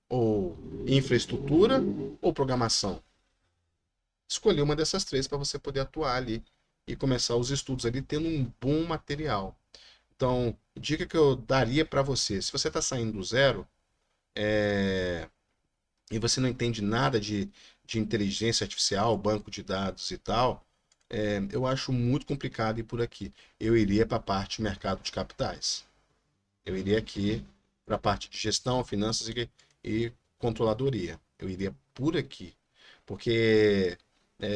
ou infraestrutura, ou programação. Escolher uma dessas três para você poder atuar ali e começar os estudos ali tendo um bom material. Então, dica que eu daria para você, se você está saindo do zero e você não entende nada de inteligência artificial, banco de dados e tal, eu acho muito complicado ir por aqui. Eu iria para a parte de mercado de capitais. Eu iria aqui para a parte de gestão, finanças e controladoria. Eu iria por aqui. Porque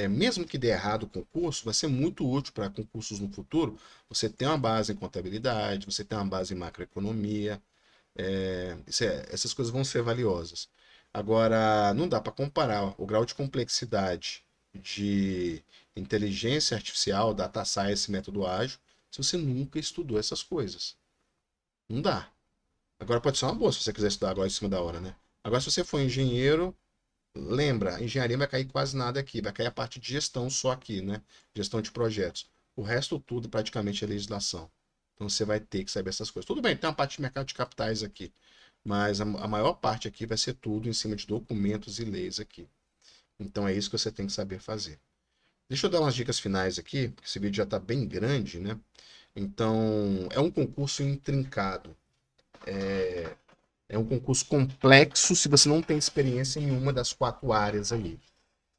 mesmo que dê errado o concurso, vai ser muito útil para concursos no futuro. Você tem uma base em contabilidade, você tem uma base em macroeconomia. Essas coisas vão ser valiosas. Agora, não dá para comparar o grau de complexidade de inteligência artificial, data science, método ágil, se você nunca estudou essas coisas. Não dá. Agora pode ser uma boa se você quiser estudar agora em cima da hora, né? Agora, se você for engenheiro, lembra, a engenharia vai cair quase nada aqui, vai cair a parte de gestão só aqui, né? Gestão de projetos. O resto tudo praticamente é legislação. Então você vai ter que saber essas coisas. Tudo bem, tem uma parte de mercado de capitais aqui, mas a maior parte aqui vai ser tudo em cima de documentos e leis aqui. Então é isso que você tem que saber fazer. Deixa eu dar umas dicas finais aqui, porque esse vídeo já está bem grande, né? Então, é um concurso intrincado. É um concurso complexo se você não tem experiência em uma das 4 áreas aí.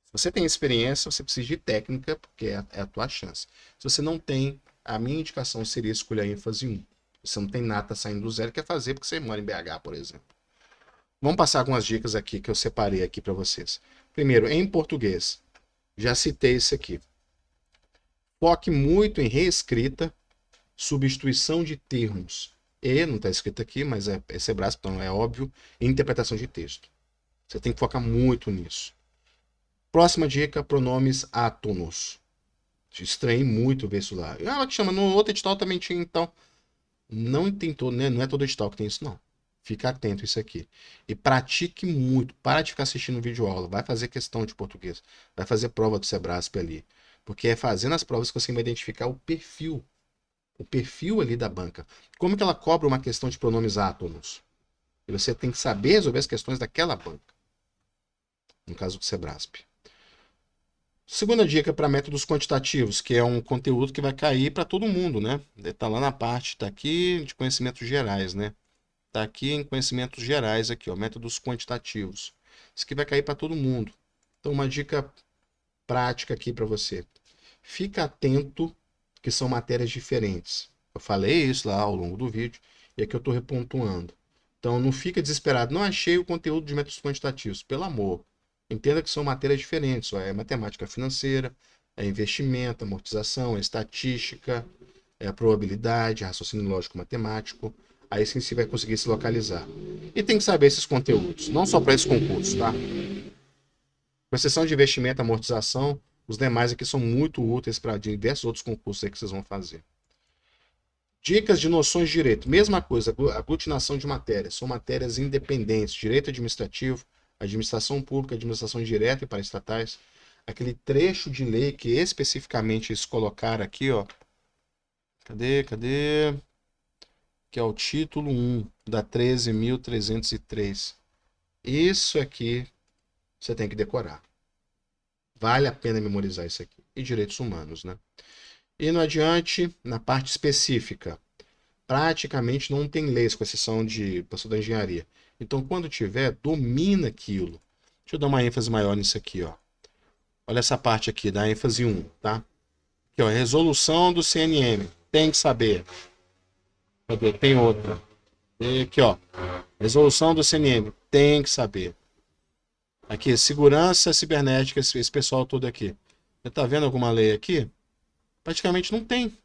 Se você tem experiência, você precisa de técnica, porque é a tua chance. Se você não tem, a minha indicação seria escolher a ênfase 1. Você não tem nada saindo do zero, quer fazer porque você mora em BH, por exemplo. Vamos passar algumas dicas aqui que eu separei aqui para vocês. Primeiro, em português. Já citei isso aqui. Foque muito em reescrita, substituição de termos. E, não está escrito aqui, mas é Sebrasp, então é óbvio, e interpretação de texto. Você tem que focar muito nisso. Próxima dica, pronomes átonos. Estranhei muito ver isso lá. Ela que chama, no outro edital também tinha, então. Não tem todo, né? Não é todo edital que tem isso, não. Fica atento a isso aqui. E pratique muito. Para de ficar assistindo vídeo aula. Vai fazer questão de português. Vai fazer prova do Sebrasp ali. Porque é fazendo as provas que você vai identificar o perfil. O perfil ali da banca. Como que ela cobra uma questão de pronomes átomos? E você tem que saber resolver as questões daquela banca. No caso do Sebrasp. Segunda dica para métodos quantitativos, que é um conteúdo que vai cair para todo mundo, né? Está lá na parte, está aqui de conhecimentos gerais, né? Está aqui em conhecimentos gerais, aqui, ó, métodos quantitativos. Isso aqui vai cair para todo mundo. Então, uma dica prática aqui para você. Fica atento que são matérias diferentes. Eu falei isso lá ao longo do vídeo e aqui eu estou repontuando. Então, não fica desesperado. Não achei o conteúdo de métodos quantitativos. Pelo amor. Entenda que são matérias diferentes. É matemática financeira, é investimento, amortização, é estatística, é a probabilidade, raciocínio lógico matemático. Aí sim você vai conseguir se localizar. E tem que saber esses conteúdos, não só para esse concurso, tá? Com exceção de investimento, amortização, os demais aqui são muito úteis para diversos outros concursos aí que vocês vão fazer. Dicas de noções de direito. Mesma coisa, aglutinação de matérias. São matérias independentes. Direito administrativo, administração pública, administração direta e paraestatais. Aquele trecho de lei que especificamente eles colocaram aqui, ó. Cadê? Que é o título 1 da 13.303. Isso aqui você tem que decorar. Vale a pena memorizar isso aqui. E direitos humanos, né? Indo adiante, na parte específica, praticamente não tem leis, com exceção de pessoa da engenharia. Então, quando tiver, domina aquilo. Deixa eu dar uma ênfase maior nisso aqui, ó. Olha essa parte aqui, da ênfase 1, tá? Aqui, ó, resolução do CNM. Tem que saber. Cadê? Tem outra. E aqui, ó. Resolução do CNM. Tem que saber. Aqui, segurança cibernética, esse pessoal todo aqui. Você tá vendo alguma lei aqui? Praticamente não tem.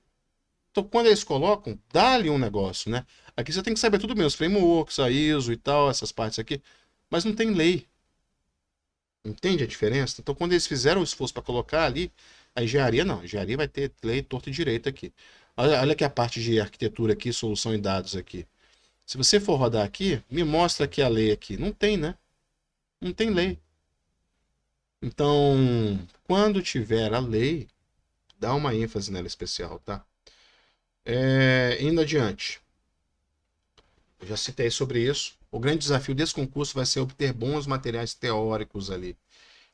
Então, quando eles colocam, dá-lhe um negócio, né? Aqui você tem que saber tudo mesmo, os frameworks, a ISO e tal, essas partes aqui. Mas não tem lei. Entende a diferença? Então, quando eles fizeram o esforço para colocar ali, a engenharia não. A engenharia vai ter lei torta e direita aqui. Olha aqui a parte de arquitetura aqui, solução em dados aqui. Se você for rodar aqui, me mostra aqui a lei aqui. Não tem, né? Não tem lei. Então, quando tiver a lei, dá uma ênfase nela especial, tá? Indo adiante. Eu já citei sobre isso. O grande desafio desse concurso vai ser obter bons materiais teóricos ali.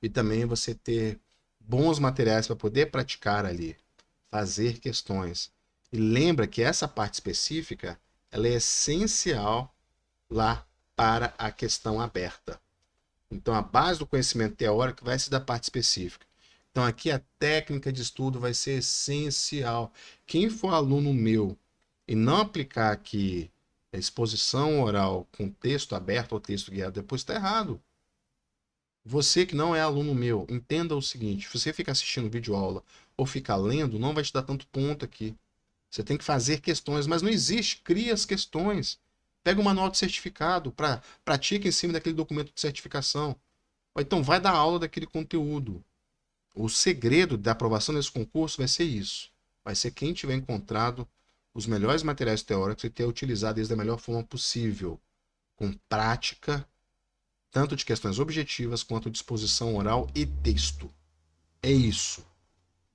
E também você ter bons materiais para poder praticar ali. Fazer questões. E lembra que essa parte específica, ela é essencial lá para a questão aberta. Então, a base do conhecimento teórico vai ser da parte específica. Então, aqui a técnica de estudo vai ser essencial. Quem for aluno meu e não aplicar aqui a exposição oral com texto aberto ou texto guiado, depois está errado. Você que não é aluno meu, entenda o seguinte: se você ficar assistindo vídeo aula ou ficar lendo, não vai te dar tanto ponto aqui. Você tem que fazer questões, mas não existe. Cria as questões. Pega o manual de certificado, pratica em cima daquele documento de certificação. Ou então vai dar aula daquele conteúdo. O segredo da aprovação desse concurso vai ser isso. Vai ser quem tiver encontrado os melhores materiais teóricos e ter utilizado eles da melhor forma possível. Com prática, tanto de questões objetivas quanto de exposição oral e texto. É isso.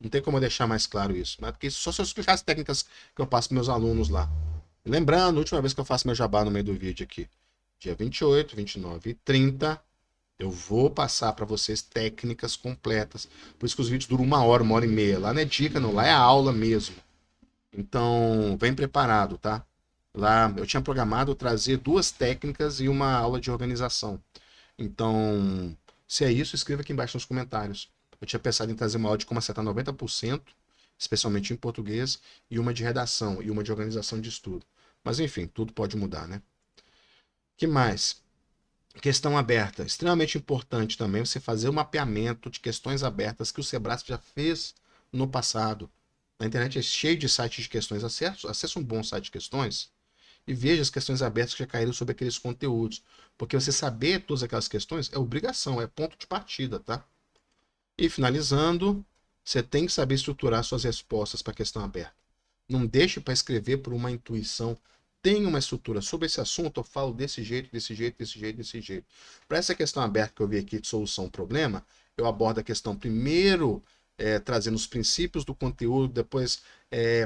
Não tem como eu deixar mais claro isso. Mas porque só se eu explicar as técnicas que eu passo para meus alunos lá. Lembrando, a última vez que eu faço meu jabá no meio do vídeo aqui, dia 28, 29 e 30, eu vou passar para vocês técnicas completas. Por isso que os vídeos duram 1 hora e meia. Lá não é dica, não. Lá é aula mesmo. Então, vem preparado, tá? Lá eu tinha programado trazer 2 técnicas e uma aula de organização. Então, se é isso, escreva aqui embaixo nos comentários. Eu tinha pensado em trazer uma aula de como acertar 90%, especialmente em português, e uma de redação e uma de organização de estudo. Mas enfim, tudo pode mudar, né? Que mais? Questão aberta. Extremamente importante também você fazer o mapeamento de questões abertas que o Sebrasp já fez no passado. A internet é cheia de sites de questões. Acesse um bom site de questões e veja as questões abertas que já caíram sobre aqueles conteúdos. Porque você saber todas aquelas questões é obrigação, é ponto de partida, tá? E finalizando, você tem que saber estruturar suas respostas para a questão aberta. Não deixe para escrever por uma intuição. Tenha uma estrutura. Sobre esse assunto, eu falo desse jeito, desse jeito, desse jeito, desse jeito. Para essa questão aberta que eu vi aqui de solução problema, eu abordo a questão primeiro trazendo os princípios do conteúdo, depois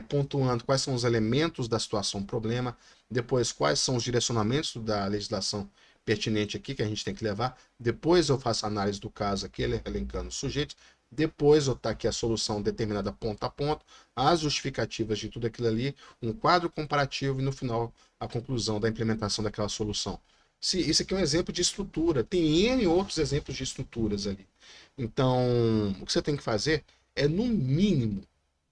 pontuando quais são os elementos da situação problema, depois quais são os direcionamentos da legislação pertinente aqui que a gente tem que levar, depois eu faço a análise do caso aqui, elencando os sujeitos, depois eu tá aqui a solução determinada ponto a ponto, as justificativas de tudo aquilo ali, um quadro comparativo e no final a conclusão da implementação daquela solução. Isso aqui é um exemplo de estrutura, tem N outros exemplos de estruturas ali. Então, o que você tem que fazer é, no mínimo,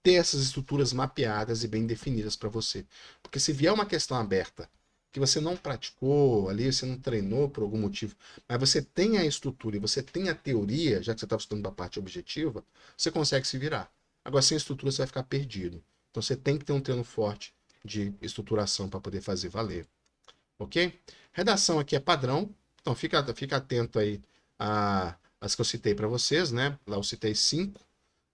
ter essas estruturas mapeadas e bem definidas para você. Porque se vier uma questão aberta que você não praticou ali, você não treinou por algum motivo, mas você tem a estrutura e você tem a teoria, já que você estava estudando a parte objetiva, você consegue se virar. Agora, sem estrutura, você vai ficar perdido. Então, você tem que ter um treino forte de estruturação para poder fazer valer. Ok? Redação aqui é padrão, então fica atento aí às que eu citei para vocês, né? Lá eu citei 5.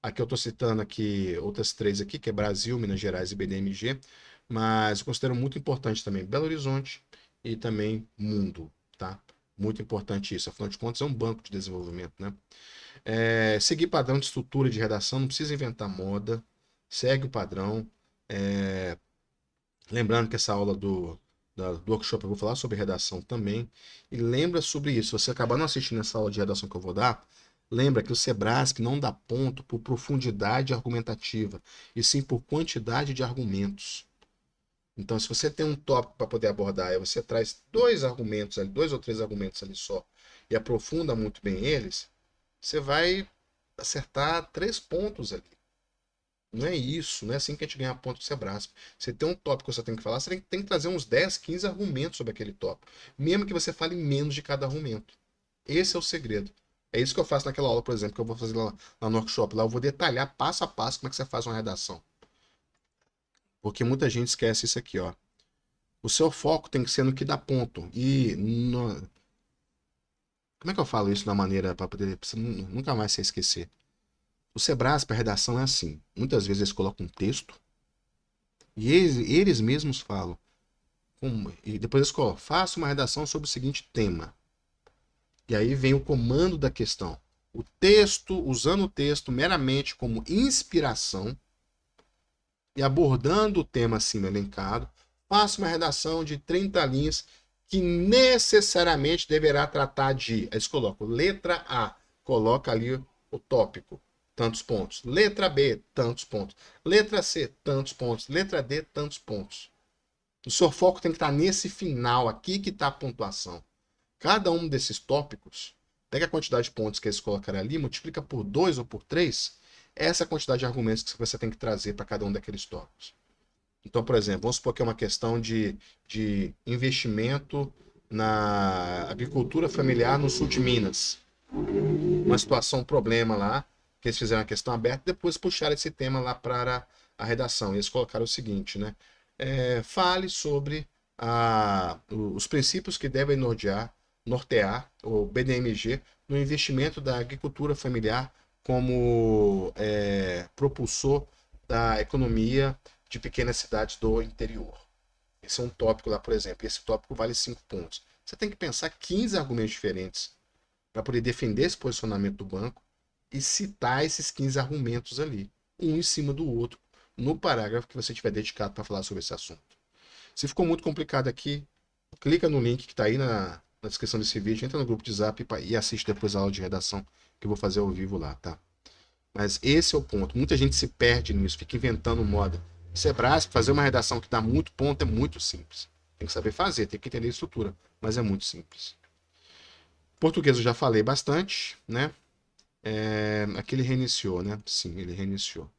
Aqui eu estou citando aqui outras 3 aqui, que é Brasil, Minas Gerais e BDMG, mas eu considero muito importante também Belo Horizonte e também Mundo, tá? Muito importante isso, afinal de contas é um banco de desenvolvimento, né? Seguir padrão de estrutura de redação, não precisa inventar moda, segue o padrão. Lembrando que essa aula do workshop eu vou falar sobre redação também. E lembra sobre isso, se você acabar não assistindo essa aula de redação que eu vou dar, lembra que o Sebrasp não dá ponto por profundidade argumentativa, e sim por quantidade de argumentos. Então, se você tem um tópico para poder abordar e você traz 2 argumentos ali, 2 ou 3 argumentos ali só, e aprofunda muito bem eles, você vai acertar 3 pontos ali. Não é isso, não é assim que a gente ganha ponto do Sebrasp. Você tem um tópico que você tem que falar, você tem que trazer uns 10, 15 argumentos sobre aquele tópico. Mesmo que você fale menos de cada argumento. Esse é o segredo. É isso que eu faço naquela aula, por exemplo, que eu vou fazer lá no workshop. Lá eu vou detalhar passo a passo como é que você faz uma redação. Porque muita gente esquece isso aqui, ó. O seu foco tem que ser no que dá ponto. Como é que eu falo isso de uma maneira para poder pra você nunca mais se esquecer? O Sebrasp, a redação é assim. Muitas vezes eles colocam um texto e eles mesmos falam. E depois eles colocam, faça uma redação sobre o seguinte tema. E aí vem o comando da questão. O texto, usando o texto meramente como inspiração e abordando o tema acima elencado, faça uma redação de 30 linhas que necessariamente deverá tratar de. Aí eles colocam letra A, coloca ali o tópico, tantos pontos. Letra B, tantos pontos. Letra C, tantos pontos. Letra D, tantos pontos. O seu foco tem que estar nesse final aqui que está a pontuação. Cada um desses tópicos, pega a quantidade de pontos que eles colocaram ali, multiplica por 2 ou por 3, essa é a quantidade de argumentos que você tem que trazer para cada um daqueles tópicos. Então, por exemplo, vamos supor que é uma questão de investimento na agricultura familiar no sul de Minas. Uma situação, um problema lá, que eles fizeram a questão aberta, depois puxaram esse tema lá para a redação. E eles colocaram o seguinte, né? Fale sobre os princípios que devem nortear o BDMG no investimento da agricultura familiar como propulsor da economia de pequenas cidades do interior. Esse é um tópico lá, por exemplo. Esse tópico vale 5 pontos. Você tem que pensar 15 argumentos diferentes para poder defender esse posicionamento do banco e citar esses 15 argumentos ali, um em cima do outro, no parágrafo que você tiver dedicado para falar sobre esse assunto. Se ficou muito complicado aqui, clica no link que está aí na descrição desse vídeo, entra no grupo de Zap e assiste depois a aula de redação que eu vou fazer ao vivo lá, tá? Mas esse é o ponto. Muita gente se perde nisso, fica inventando moda. Sebrasp, fazer uma redação que dá muito ponto é muito simples. Tem que saber fazer, tem que entender a estrutura, mas é muito simples. Português eu já falei bastante, né? Aqui ele reiniciou, né? Sim, ele reiniciou.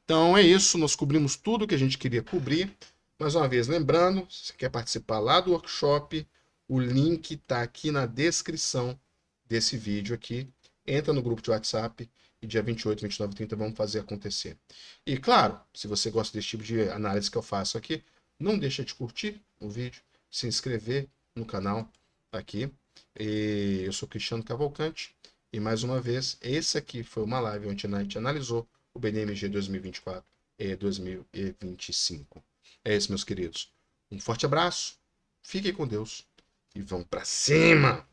Então é isso, nós cobrimos tudo que a gente queria cobrir. Mais uma vez, lembrando, se você quer participar lá do workshop, o link está aqui na descrição desse vídeo aqui. Entra no grupo de WhatsApp e dia 28, 29 e 30 vamos fazer acontecer. E claro, se você gosta desse tipo de análise que eu faço aqui, não deixa de curtir o vídeo, se inscrever no canal aqui. E eu sou Cristiano Cavalcante e mais uma vez, esse aqui foi uma live onde a gente analisou o BNMG 2024 e 2025. É isso, meus queridos. Um forte abraço, fiquem com Deus e vão pra cima!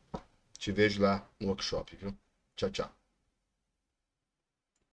Te vejo lá no workshop, viu? Tchau, tchau.